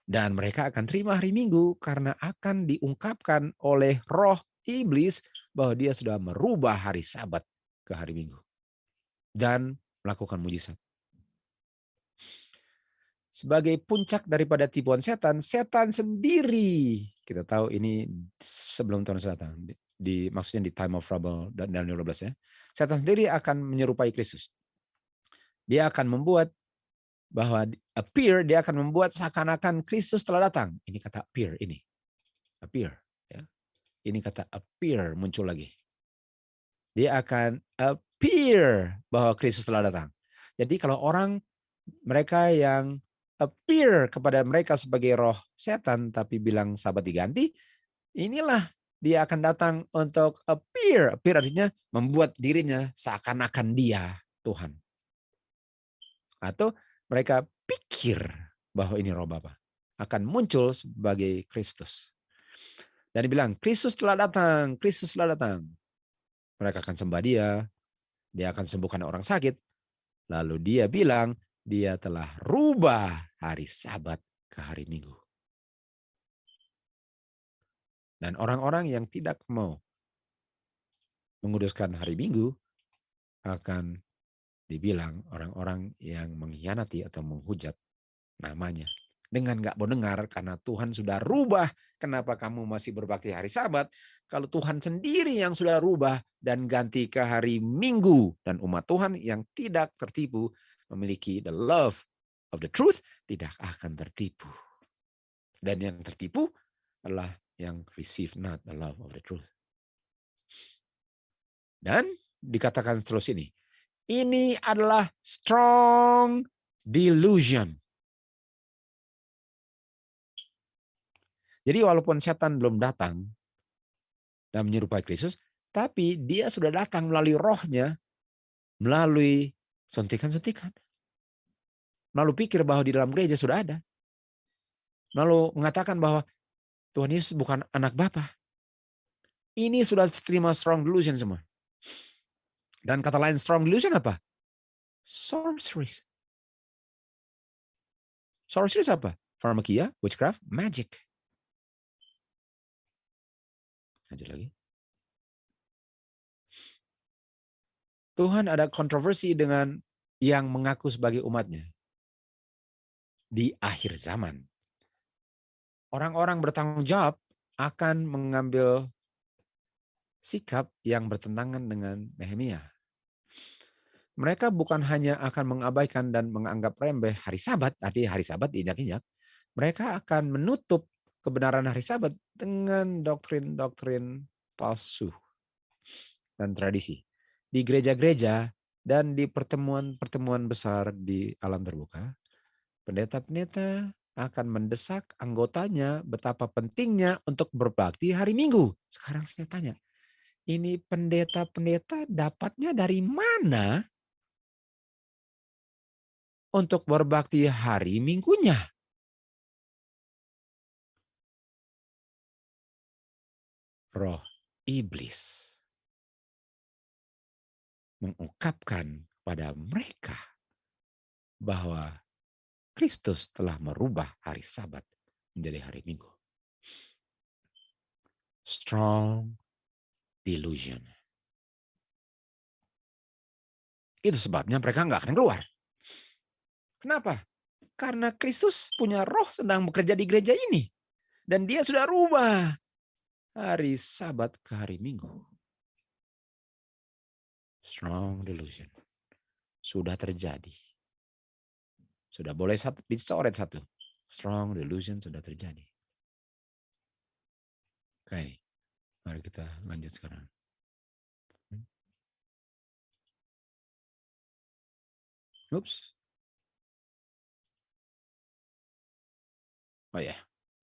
Dan mereka akan terima hari Minggu karena akan diungkapkan oleh roh iblis bahwa dia sudah merubah hari Sabat ke hari Minggu dan melakukan mujizat. Sebagai puncak daripada tipuan setan, setan sendiri, kita tahu ini sebelum Tuhan datang, maksudnya di time of trouble dan Daniel 12 ya. Setan sendiri akan menyerupai Kristus. Dia akan membuat bahwa appear, dia akan membuat seakan-akan Kristus telah datang. Ini kata appear ini. Appear. Ya. Ini kata appear muncul lagi. Dia akan appear bahwa Kristus telah datang. Jadi kalau orang, mereka yang appear kepada mereka sebagai roh setan tapi bilang Sabat diganti, inilah dia akan datang untuk appear. Appear artinya membuat dirinya seakan-akan dia Tuhan. Atau mereka pikir bahwa ini roh Bapa. Akan muncul sebagai Kristus. Dan dibilang, Kristus telah datang, Kristus telah datang. Mereka akan sembah dia akan sembuhkan orang sakit. Lalu dia bilang, dia telah rubah hari Sabat ke hari Minggu. Dan orang-orang yang tidak mau menguduskan hari Minggu akan dibilang orang-orang yang mengkhianati atau menghujat namanya dengan nggak mau dengar karena Tuhan sudah rubah. Kenapa kamu masih berbakti hari Sabat? Kalau Tuhan sendiri yang sudah rubah dan ganti ke hari Minggu. Dan umat Tuhan yang tidak tertipu memiliki the love of the truth tidak akan tertipu. Dan yang tertipu adalah yang receive not the love of the truth. Dan dikatakan terus ini adalah strong delusion. Jadi walaupun setan belum datang dan menyerupai Kristus, tapi dia sudah datang melalui rohnya, melalui suntikan-suntikan. Lalu pikir bahwa di dalam gereja sudah ada. Lalu mengatakan bahwa Tuhan Yesus bukan anak Bapa. Ini sudah terima strong delusion semua. Dan kata lain strong delusion apa? Sorceries. Sorceries apa? Pharmakia, witchcraft, magic. Lanjut lagi. Tuhan ada kontroversi dengan yang mengaku sebagai umatnya. Di akhir zaman. Orang-orang bertanggung jawab akan mengambil sikap yang bertentangan dengan Nehemia. Mereka bukan hanya akan mengabaikan dan menganggap remeh hari Sabat, artinya hari Sabat diinjak-injak. Mereka akan menutup kebenaran hari Sabat dengan doktrin-doktrin palsu dan tradisi. Di gereja-gereja dan di pertemuan-pertemuan besar di alam terbuka, pendeta-pendeta akan mendesak anggotanya betapa pentingnya untuk berbakti hari Minggu. Sekarang saya tanya, ini pendeta-pendeta dapatnya dari mana untuk berbakti hari Minggunya? Roh iblis mengungkapkan pada mereka bahwa Kristus telah merubah hari Sabat menjadi hari Minggu. Strong delusion. Itu sebabnya mereka nggak akan keluar. Kenapa? Karena Kristus punya roh sedang bekerja di gereja ini. Dan dia sudah rubah hari Sabat ke hari Minggu. Strong delusion. Sudah terjadi. Sudah boleh dicoret satu. Strong delusion sudah terjadi. Oke. Mari kita lanjut sekarang. Oops. Oh ya.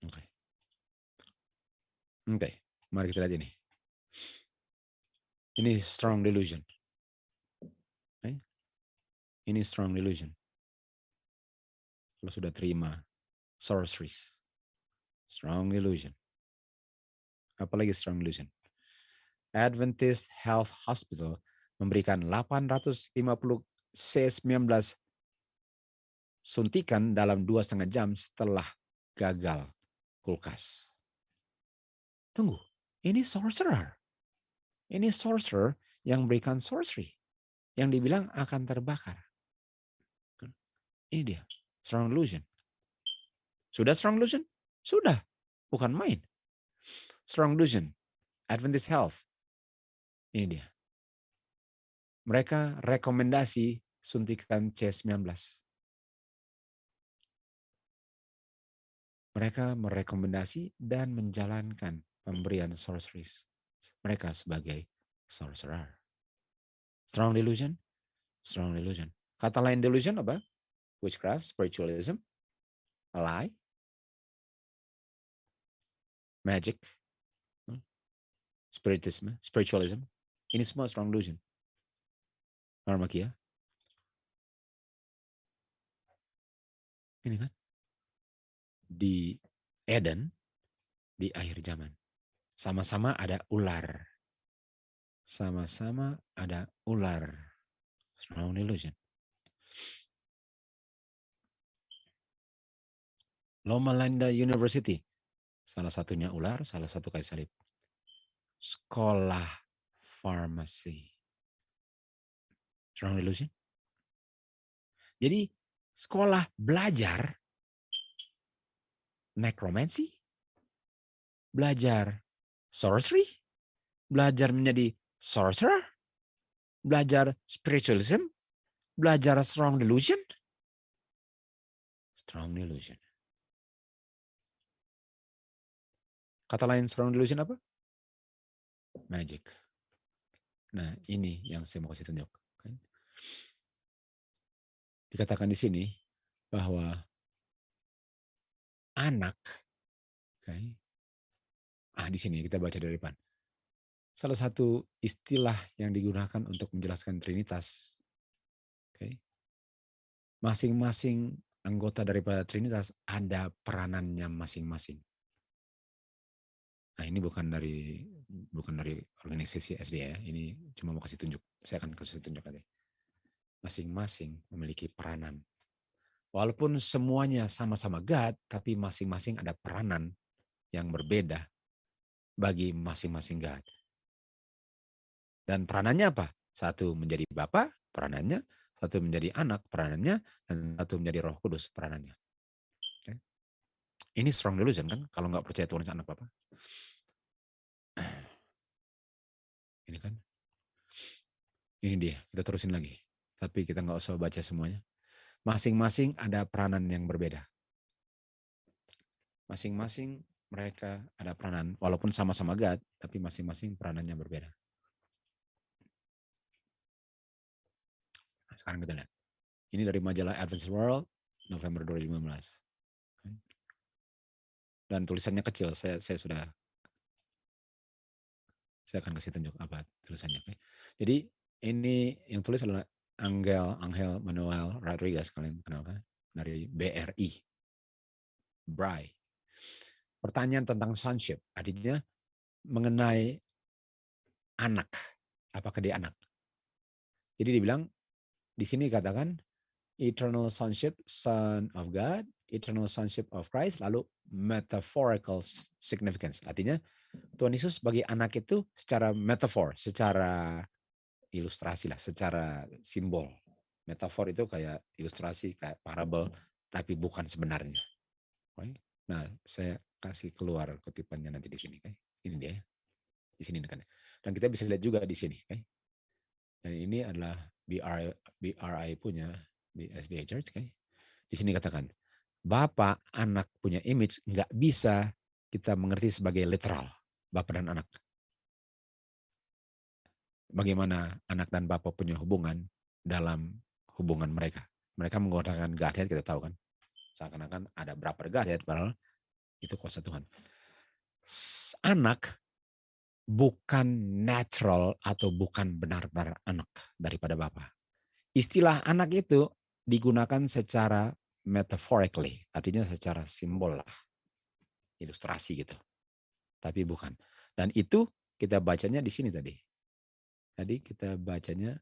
Oke. Oke. Mari kita lihat ini. Ini strong delusion. Okay. Ini strong delusion. Kalau sudah terima sorceries. Strong delusion. Apalagi strong delusion. Adventist Health Hospital memberikan 850 C19 suntikan dalam 2,5 jam setelah gagal kulkas. Tunggu, ini sorcerer. Ini sorcerer yang memberikan sorcery. Yang dibilang akan terbakar. Ini dia, strong delusion. Sudah strong delusion? Sudah, bukan main. Strong delusion, Adventist Health. Ini dia. Mereka rekomendasi suntikan C19. Mereka merekomendasi dan menjalankan pemberian sorceries. Mereka sebagai sorcerer. Strong delusion? Strong delusion. Kata lain delusion apa? Witchcraft, spiritualism, a lie, magic, spiritualism. Ini semua strong delusion. Pharmakia. Ini kan? Di Eden, di akhir zaman. Sama-sama ada ular. Sama-sama ada ular. Strong delusion. Loma Linda University. Salah satunya ular, salah satu kayu salib. Sekolah farmasi. Strong delusion. Jadi sekolah belajar necromancy, belajar sorcery, belajar menjadi sorcerer, belajar spiritualism, belajar strong delusion. Strong delusion. Kata lain strong delusion apa? Magic. Nah, ini yang saya mau kasih tunjuk. Dikatakan di sini bahwa anak, di sini kita baca dari depan. Salah satu istilah yang digunakan untuk menjelaskan Trinitas. Masing-masing anggota daripada Trinitas ada peranannya masing-masing. Nah, ini bukan dari organisasi SD ya. Ini cuma mau kasih tunjuk. Saya akan kasih tunjuk nanti. Masing-masing memiliki peranan. Walaupun semuanya sama-sama God, tapi masing-masing ada peranan yang berbeda bagi masing-masing God. Dan peranannya apa? Satu menjadi Bapa, peranannya. Satu menjadi anak, peranannya. Dan satu menjadi Roh Kudus, peranannya. Okay. Ini strong delusion kan? Kalau nggak percaya Tuhan anak Bapa. Ini kan. Ini dia, kita terusin lagi. Tapi kita nggak usah baca semuanya. Masing-masing ada peranan yang berbeda. Masing-masing mereka ada peranan, walaupun sama-sama God, tapi masing-masing peranannya berbeda. Nah, sekarang kita lihat. Ini dari majalah Adventist World, November 2015. Dan tulisannya kecil, saya akan kasih tunjuk apa tulisannya. Jadi ini yang tulis adalah Angel Manuel Rodriguez, kalian kenal kan? Dari BRI. BRI. Pertanyaan tentang sonship, artinya mengenai anak. Apakah dia anak? Jadi dibilang, di sini dikatakan, eternal sonship, son of God, eternal sonship of Christ, lalu metaphorical significance. Artinya, Tuhan Yesus sebagai anak itu secara metafor, secara ilustrasi lah, secara simbol. Metafor itu kayak ilustrasi, kayak parabel, tapi bukan sebenarnya. Nah, saya kasih keluar kutipannya nanti di sini. Ini dia, di sini kan. Dan kita bisa lihat juga di sini. Dan ini adalah BRI punya di SDA Church. Di sini katakan, Bapak, anak punya image nggak bisa kita mengerti sebagai literal. Bapak dan anak. Bagaimana anak dan Bapak punya hubungan dalam hubungan mereka. Mereka menggunakan Godhead, kita tahu kan. Seakan-akan ada berapa Godhead, padahal itu kuasa Tuhan. Anak bukan natural atau bukan benar-benar anak daripada Bapa. Istilah anak itu digunakan secara metaphorically, artinya secara simbol lah, ilustrasi gitu. Tapi bukan. Dan itu kita bacanya di sini tadi. Tadi kita bacanya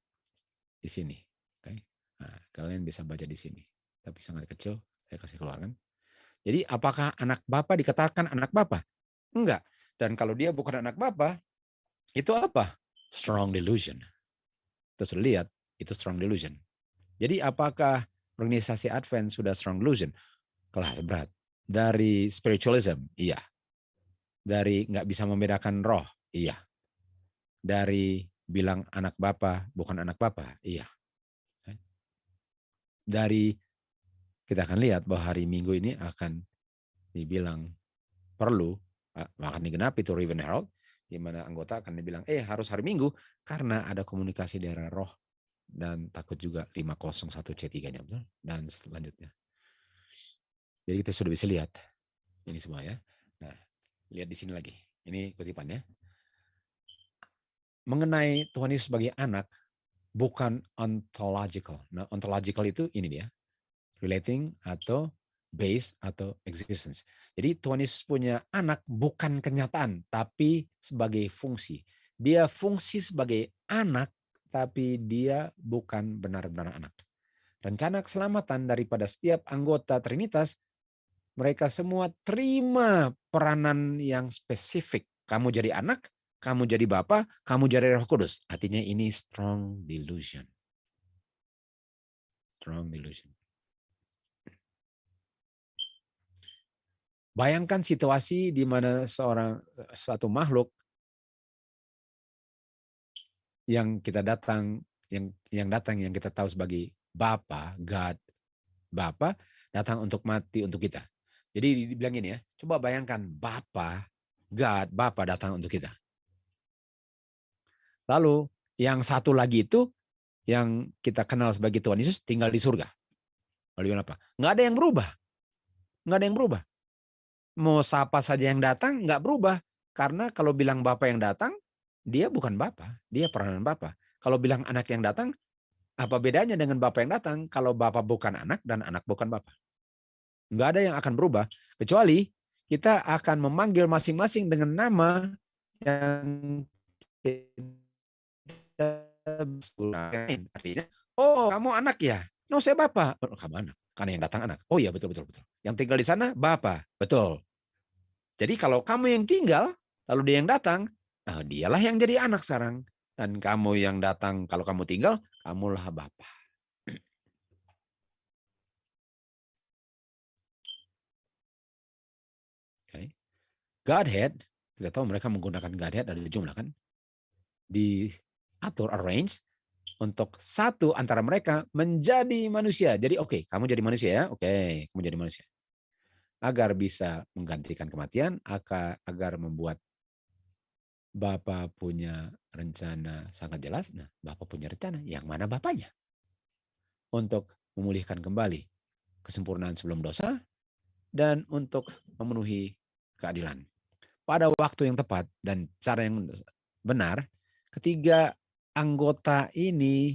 di sini. Okay. Nah, kalian bisa baca di sini. Tapi sangat kecil, saya kasih keluarkan. Jadi apakah anak Bapa dikatakan anak Bapa? Enggak. Dan kalau dia bukan anak Bapa, itu apa? Strong delusion. Terus lihat, itu strong delusion. Jadi apakah organisasi Advent sudah strong delusion? Kelas berat. Dari spiritualism, iya. Dari nggak bisa membedakan roh, iya. Dari bilang anak Bapa, bukan anak Bapa, iya. Dari kita akan lihat bahwa hari Minggu ini akan dibilang perlu, akan digenapi itu Raven Herald, di mana anggota akan dibilang, harus hari Minggu, karena ada komunikasi di arah roh, dan takut juga 501C3-nya, betul? Dan selanjutnya. Jadi kita sudah bisa lihat ini semua ya. Nah, lihat di sini lagi. Ini kutipannya. Mengenai Tuhan Yesus sebagai anak, bukan ontological. Nah, ontological itu ini dia. Relating atau base atau existence. Jadi Tuhan Yesus punya anak bukan kenyataan, tapi sebagai fungsi. Dia fungsi sebagai anak, tapi dia bukan benar-benar anak. Rencana keselamatan daripada setiap anggota Trinitas, mereka semua terima peranan yang spesifik. Kamu jadi anak, kamu jadi Bapa, kamu jadi Roh Kudus. Artinya ini strong delusion. Strong delusion. Bayangkan situasi di mana suatu makhluk yang kita datang, yang kita tahu sebagai Bapa, God, Bapa datang untuk mati untuk kita. Jadi dibilang gini ya, coba bayangkan Bapa, God, Bapa datang untuk kita. Lalu yang satu lagi itu yang kita kenal sebagai Tuhan Yesus tinggal di surga. Lalu apa? Nggak ada yang berubah. Nggak ada yang berubah. Mau siapa saja yang datang nggak berubah. Karena kalau bilang Bapa yang datang, dia bukan Bapa, dia peranan Bapa. Kalau bilang anak yang datang, apa bedanya dengan Bapa yang datang kalau Bapa bukan anak dan anak bukan Bapa? Nggak ada yang akan berubah. Kecuali kita akan memanggil masing-masing dengan nama yang artinya, oh kamu anak ya? No, saya Bapak. Oh, kamu anak. Karena yang datang anak. Oh iya, betul. Yang tinggal di sana Bapak. Betul. Jadi kalau kamu yang tinggal, lalu dia yang datang, dialah yang jadi anak sekarang. Dan kamu yang datang, kalau kamu tinggal, kamulah Bapak. Okay. Godhead, kita tahu mereka menggunakan Godhead, ada jumlah kan? Diatur, arrange, untuk satu antara mereka menjadi manusia. Jadi oke, kamu jadi manusia ya. Oke, kamu jadi manusia. Agar bisa menggantikan kematian, agar membuat Bapa punya rencana sangat jelas. Nah, Bapa punya rencana. Yang mana Bapaknya? Untuk memulihkan kembali kesempurnaan sebelum dosa dan untuk memenuhi keadilan. Pada waktu yang tepat dan cara yang benar, ketiga anggota ini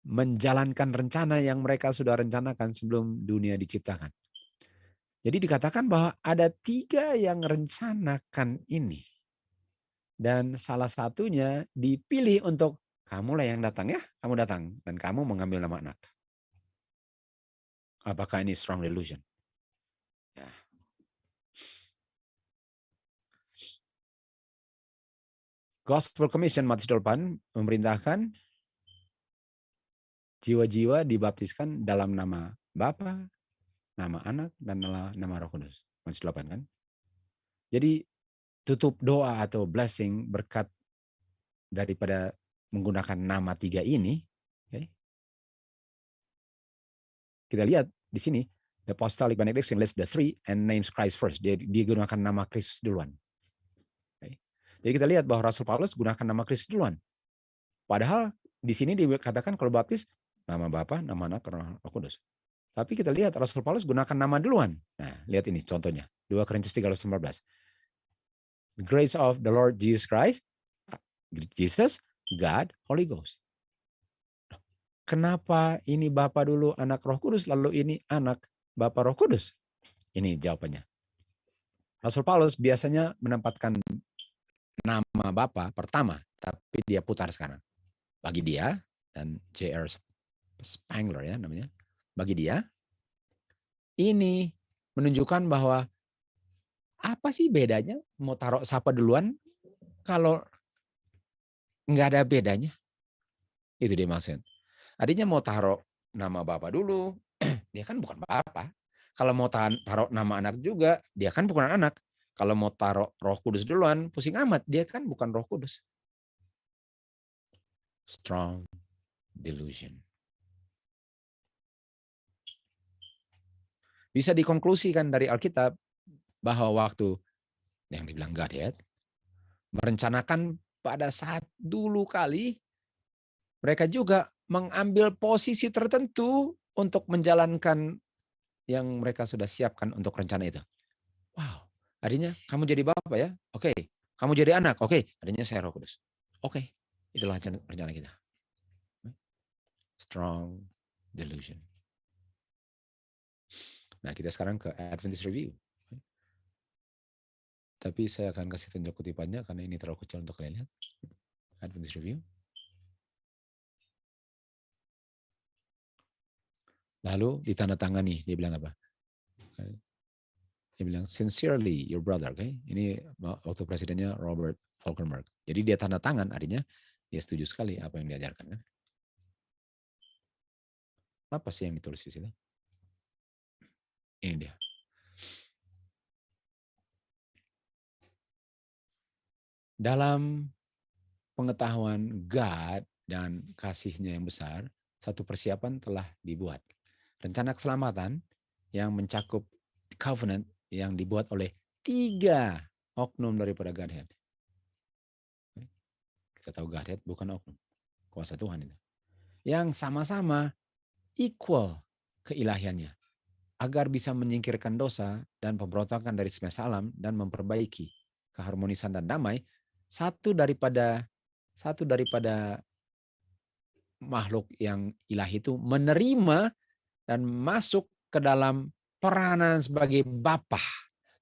menjalankan rencana yang mereka sudah rencanakan sebelum dunia diciptakan. Jadi dikatakan bahwa ada 3 yang rencanakan ini. Dan salah satunya dipilih untuk kamulah yang datang ya, kamu datang dan kamu mengambil nama anak. Apakah ini strong delusion? Ya. Gospel Commission Matius 8 memerintahkan jiwa-jiwa dibaptiskan dalam nama Bapa, nama Anak, dan nama Roh Kudus. Matius 8 kan? Jadi tutup doa atau blessing berkat daripada menggunakan nama 3 ini, okay? Kita lihat di sini, the apostolic benediction lists the 3 and names Christ first. Dia gunakan nama Kristus duluan. Okay? Jadi kita lihat bahwa Rasul Paulus gunakan nama Kristus duluan. Padahal di sini dikatakan kalau baptis nama Bapa, nama Anak, Roh Kudus. Tapi kita lihat Rasul Paulus gunakan nama duluan. Nah, lihat ini contohnya. 2 Korintus 3:19. The grace of the Lord Jesus Christ, Jesus, God, Holy Ghost. Kenapa ini Bapa dulu, Anak, Roh Kudus, lalu ini Anak, Bapa, Roh Kudus? Ini jawabannya. Rasul Paulus biasanya menempatkan nama Bapa pertama, tapi dia putar sekarang. Bagi dia, dan J.R. Spangler ya namanya, bagi dia, ini menunjukkan bahwa apa sih bedanya mau taruh siapa duluan kalau nggak ada bedanya? Itu dia maksud. Artinya mau taruh nama Bapak dulu, dia kan bukan Bapak. Kalau mau taruh nama anak juga, dia kan bukan anak. Kalau mau taruh Roh Kudus duluan, pusing amat, dia kan bukan Roh Kudus. Strong delusion. Bisa dikonklusikan dari Alkitab bahwa waktu yang dibilang Godhead merencanakan pada saat dulu kali mereka juga mengambil posisi tertentu untuk menjalankan yang mereka sudah siapkan untuk rencana itu. Wow, artinya kamu jadi Bapak ya? Oke. Kamu jadi anak? Oke. Artinya saya Roh Kudus. Oke. Itulah rencana kita. Strong delusion. Nah, kita sekarang ke Adventist Review. Tapi saya akan kasih tunjuk kutipannya karena ini terlalu kecil untuk kalian lihat. Adventist Review. Lalu ditandatangani, dia bilang apa? Dia bilang, sincerely your brother. Okay? Ini waktu presidennya Robert Falkenberg. Jadi dia tanda tangan, artinya dia setuju sekali apa yang diajarkan. Kan? Apa sih yang ditulis di situ? Ini dia. Dalam pengetahuan God dan kasih-Nya yang besar, satu persiapan telah dibuat. Rencana keselamatan yang mencakup covenant yang dibuat oleh 3 oknum daripada Godhead. Kita tahu Godhead bukan oknum, kuasa Tuhan itu. Yang sama-sama equal keilahiannya, agar bisa menyingkirkan dosa dan pemberontakan dari semesta alam dan memperbaiki keharmonisan dan damai. Satu daripada makhluk yang ilahi itu menerima dan masuk ke dalam peranan sebagai bapa,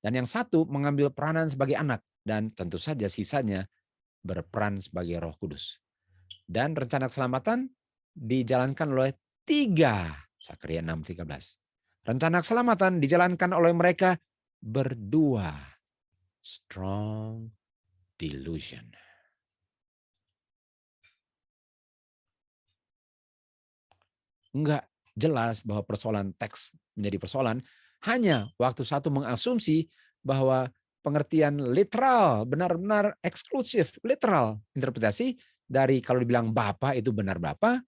dan yang satu mengambil peranan sebagai anak, dan tentu saja sisanya berperan sebagai Roh Kudus. Dan rencana keselamatan dijalankan oleh 3, Zakaria 6:13. Rencana keselamatan dijalankan oleh mereka berdua. Strong delusion. Enggak jelas bahwa persoalan teks menjadi persoalan hanya waktu satu mengasumsi bahwa pengertian literal, benar-benar eksklusif, literal interpretasi dari kalau dibilang Bapa itu benar Bapa,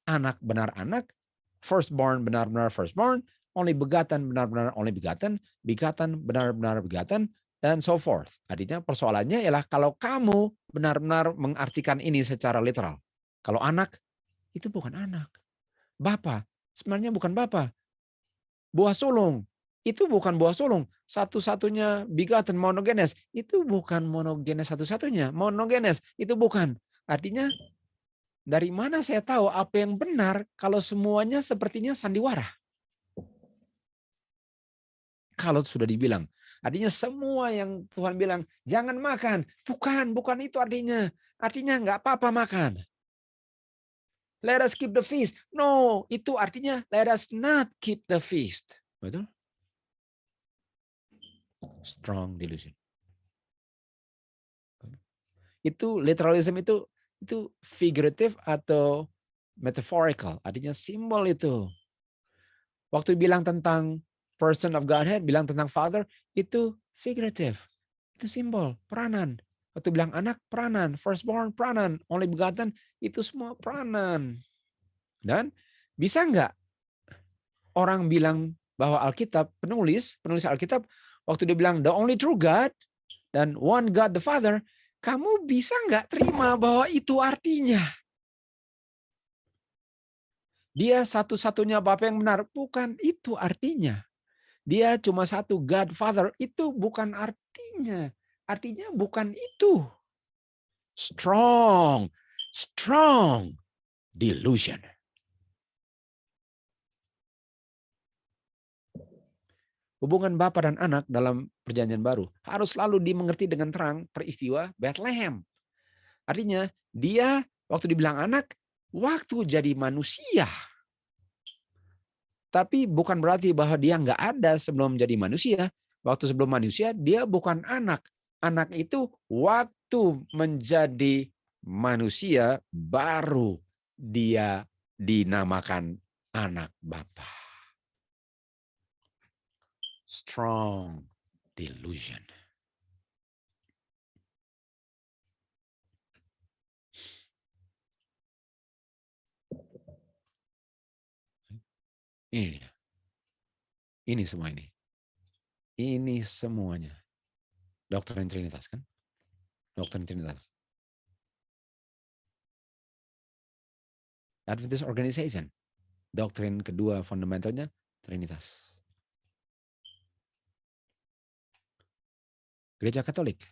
anak benar anak, firstborn benar-benar firstborn, only begotten benar-benar only begotten, begotten benar-benar begotten, dan so forth. Artinya persoalannya ialah kalau kamu benar-benar mengartikan ini secara literal. Kalau anak, itu bukan anak. Bapa, sebenarnya bukan Bapa. Buah sulung, itu bukan buah sulung. Satu-satunya begotten monogenes, itu bukan monogenes satu-satunya. Monogenes, itu bukan. Artinya, dari mana saya tahu apa yang benar kalau semuanya sepertinya sandiwara? Kalau sudah dibilang, artinya semua yang Tuhan bilang, jangan makan. Bukan itu artinya. Artinya nggak apa-apa makan. Let us keep the feast. No, itu artinya let us not keep the feast. Betul? Strong delusion. Itu literalism itu figuratif atau metaphorical, artinya simbol itu. Waktu bilang tentang person of Godhead, bilang tentang Father, itu figuratif. Itu simbol, peranan. Waktu bilang anak, peranan. Firstborn, peranan. Only begotten, itu semua peranan. Dan bisa nggak orang bilang bahwa Alkitab, penulis Alkitab, waktu dia bilang the only true God dan one God the Father, kamu bisa nggak terima bahwa itu artinya dia satu-satunya Bapa yang benar? Bukan itu artinya. Dia cuma satu God Father, itu bukan artinya. Artinya bukan itu. Strong delusion. Hubungan Bapa dan anak dalam perjanjian baru harus selalu dimengerti dengan terang peristiwa Bethlehem. Artinya dia waktu dibilang anak, waktu jadi manusia. Tapi bukan berarti bahwa dia nggak ada sebelum jadi manusia. Waktu sebelum manusia dia bukan anak. Anak itu waktu menjadi manusia baru dia dinamakan anak Bapa. Strong delusion. Ini dia. Ini semua ini. Ini semuanya. Doktrin Trinitas kan? Doktrin Trinitas. Adventist Organization. Doktrin kedua fundamentalnya Trinitas. Gereja Katolik.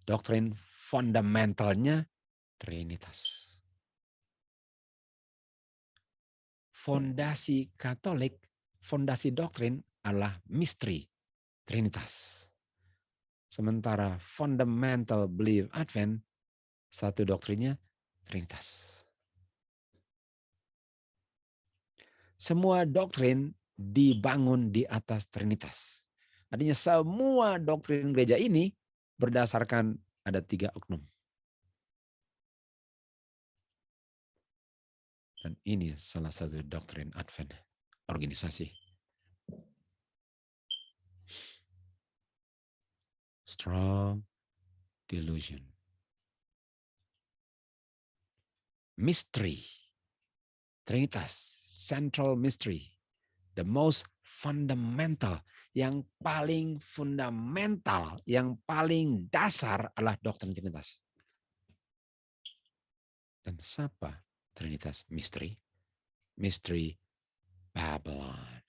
Doktrin fundamentalnya Trinitas. Fondasi Katolik, fondasi doktrin adalah misteri Trinitas. Sementara fundamental belief Advent, satu doktrinnya Trinitas. Semua doktrin dibangun di atas Trinitas. Artinya semua doktrin gereja ini berdasarkan ada 3 oknum. Dan ini salah satu doktrin Advent, organisasi. Strong delusion. mystery. Trinitas, central mystery. The most fundamental, yang paling fundamental, yang paling dasar adalah doktrin Trinitas. Dan siapa Trinitas mystery? Mystery Babylon.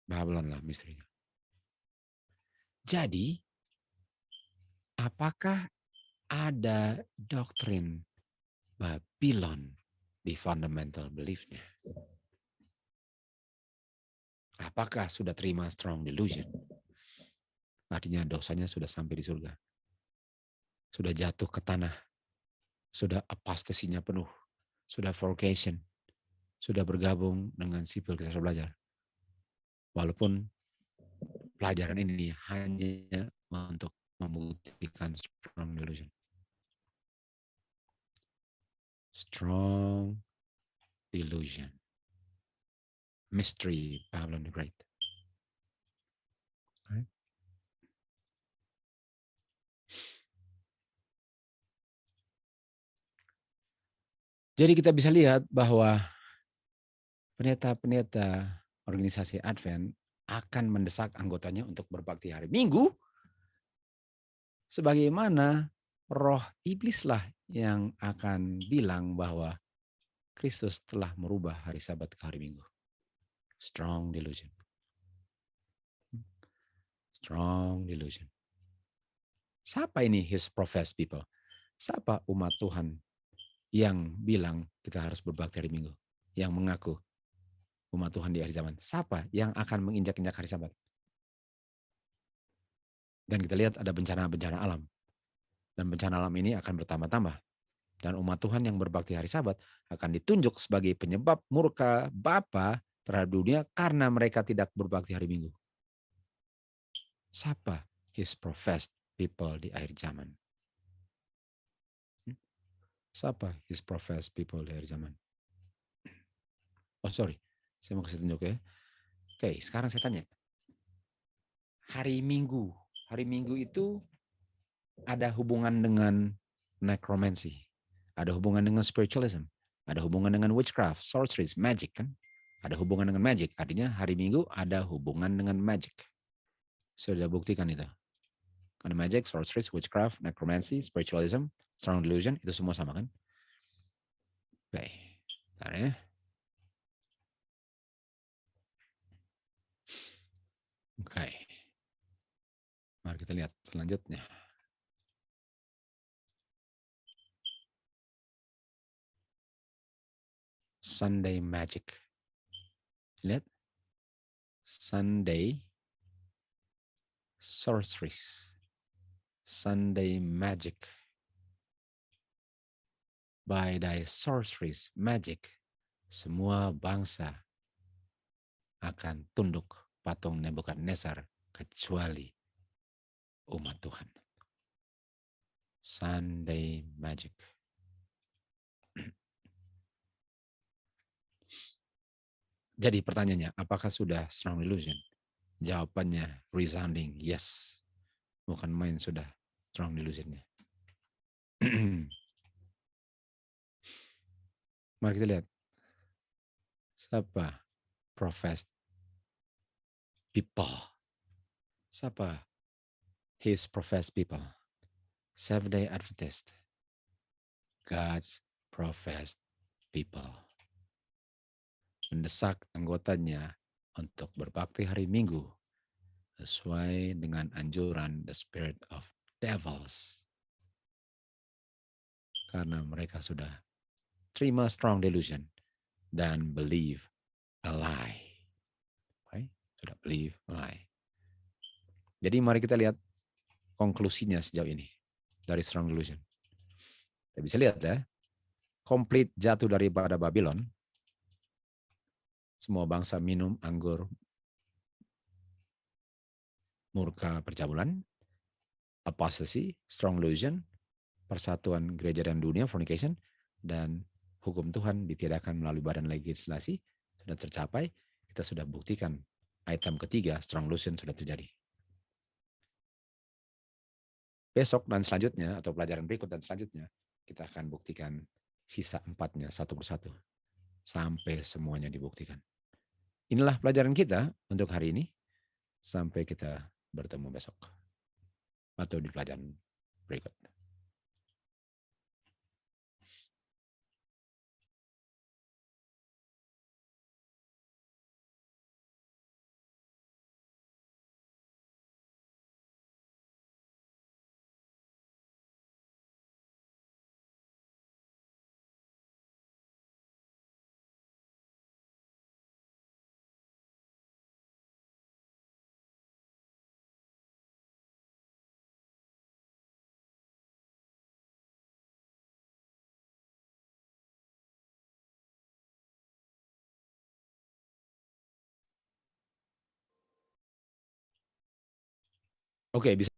Babylon lah misterinya. Jadi, apakah ada doktrin Babylon di fundamental belief-nya? Apakah sudah terima strong delusion? Artinya dosanya sudah sampai di surga. Sudah jatuh ke tanah. Sudah apostasinya penuh. Sudah fornication. Sudah bergabung dengan sipil kita sudah belajar. Walaupun pelajaran ini hanya untuk membuktikan strong delusion. Strong delusion. Mystery Babylon the Great. Okay. Jadi kita bisa lihat bahwa pendeta-pendeta organisasi Advent akan mendesak anggotanya untuk berbakti hari Minggu, sebagaimana roh iblislah yang akan bilang bahwa Kristus telah merubah hari Sabat ke hari Minggu. Strong delusion. Strong delusion. Siapa ini his professed people? Siapa umat Tuhan yang bilang kita harus berbakti hari Minggu? Yang mengaku umat Tuhan di akhir zaman. Siapa yang akan menginjak-injak hari Sabat? Dan kita lihat ada bencana-bencana alam. Dan bencana alam ini akan bertambah-tambah. Dan umat Tuhan yang berbakti hari Sabat akan ditunjuk sebagai penyebab murka Bapa terhadap dunia karena mereka tidak berbakti hari Minggu. Siapa his professed people di akhir zaman? Siapa his professed people di akhir zaman? Oh sorry, saya mau kasih tunjuk ya. Oke, sekarang saya tanya. Hari Minggu itu ada hubungan dengan necromancy, ada hubungan dengan spiritualism, ada hubungan dengan witchcraft, sorcery, magic kan? Ada hubungan dengan magic, artinya hari Minggu ada hubungan dengan magic. Sudah buktikan itu. Karena magic, sorcery, witchcraft, necromancy, spiritualism, strong delusion, itu semua sama kan? Oke, bentar ya. Oke. Mari kita lihat selanjutnya. Sunday magic. Lihat. Sunday sorceries. Sunday magic. By thy sorceries, magic, semua bangsa akan tunduk patung Nebukadnezar kecuali umat Tuhan. Sunday magic. Jadi pertanyaannya, apakah sudah strong delusion? Jawabannya resounding yes. Bukan main sudah strong delusionnya. Mari kita lihat. Siapa professed people? Siapa his professed people? Seventh-day Adventist. God's professed people. Mendesak anggotanya untuk berbakti hari Minggu sesuai dengan anjuran the spirit of devils. Karena mereka sudah terima strong delusion dan believe a lie. Okay? Sudah believe a lie. Jadi mari kita lihat konklusinya sejauh ini dari strong delusion. Kita bisa lihat ya, komplit jatuh daripada Babylon. Semua bangsa minum anggur murka percabulan, apostasy, strong delusion, persatuan gereja dan dunia, fornication, dan hukum Tuhan ditiadakan melalui badan legislasi sudah tercapai. Kita sudah buktikan item ketiga, strong delusion sudah terjadi. Besok dan selanjutnya, atau pelajaran berikut dan selanjutnya, kita akan buktikan sisa 4-nya satu persatu. Sampai semuanya dibuktikan. Inilah pelajaran kita untuk hari ini. Sampai kita bertemu besok. Atau di pelajaran berikut. Oke, bisa.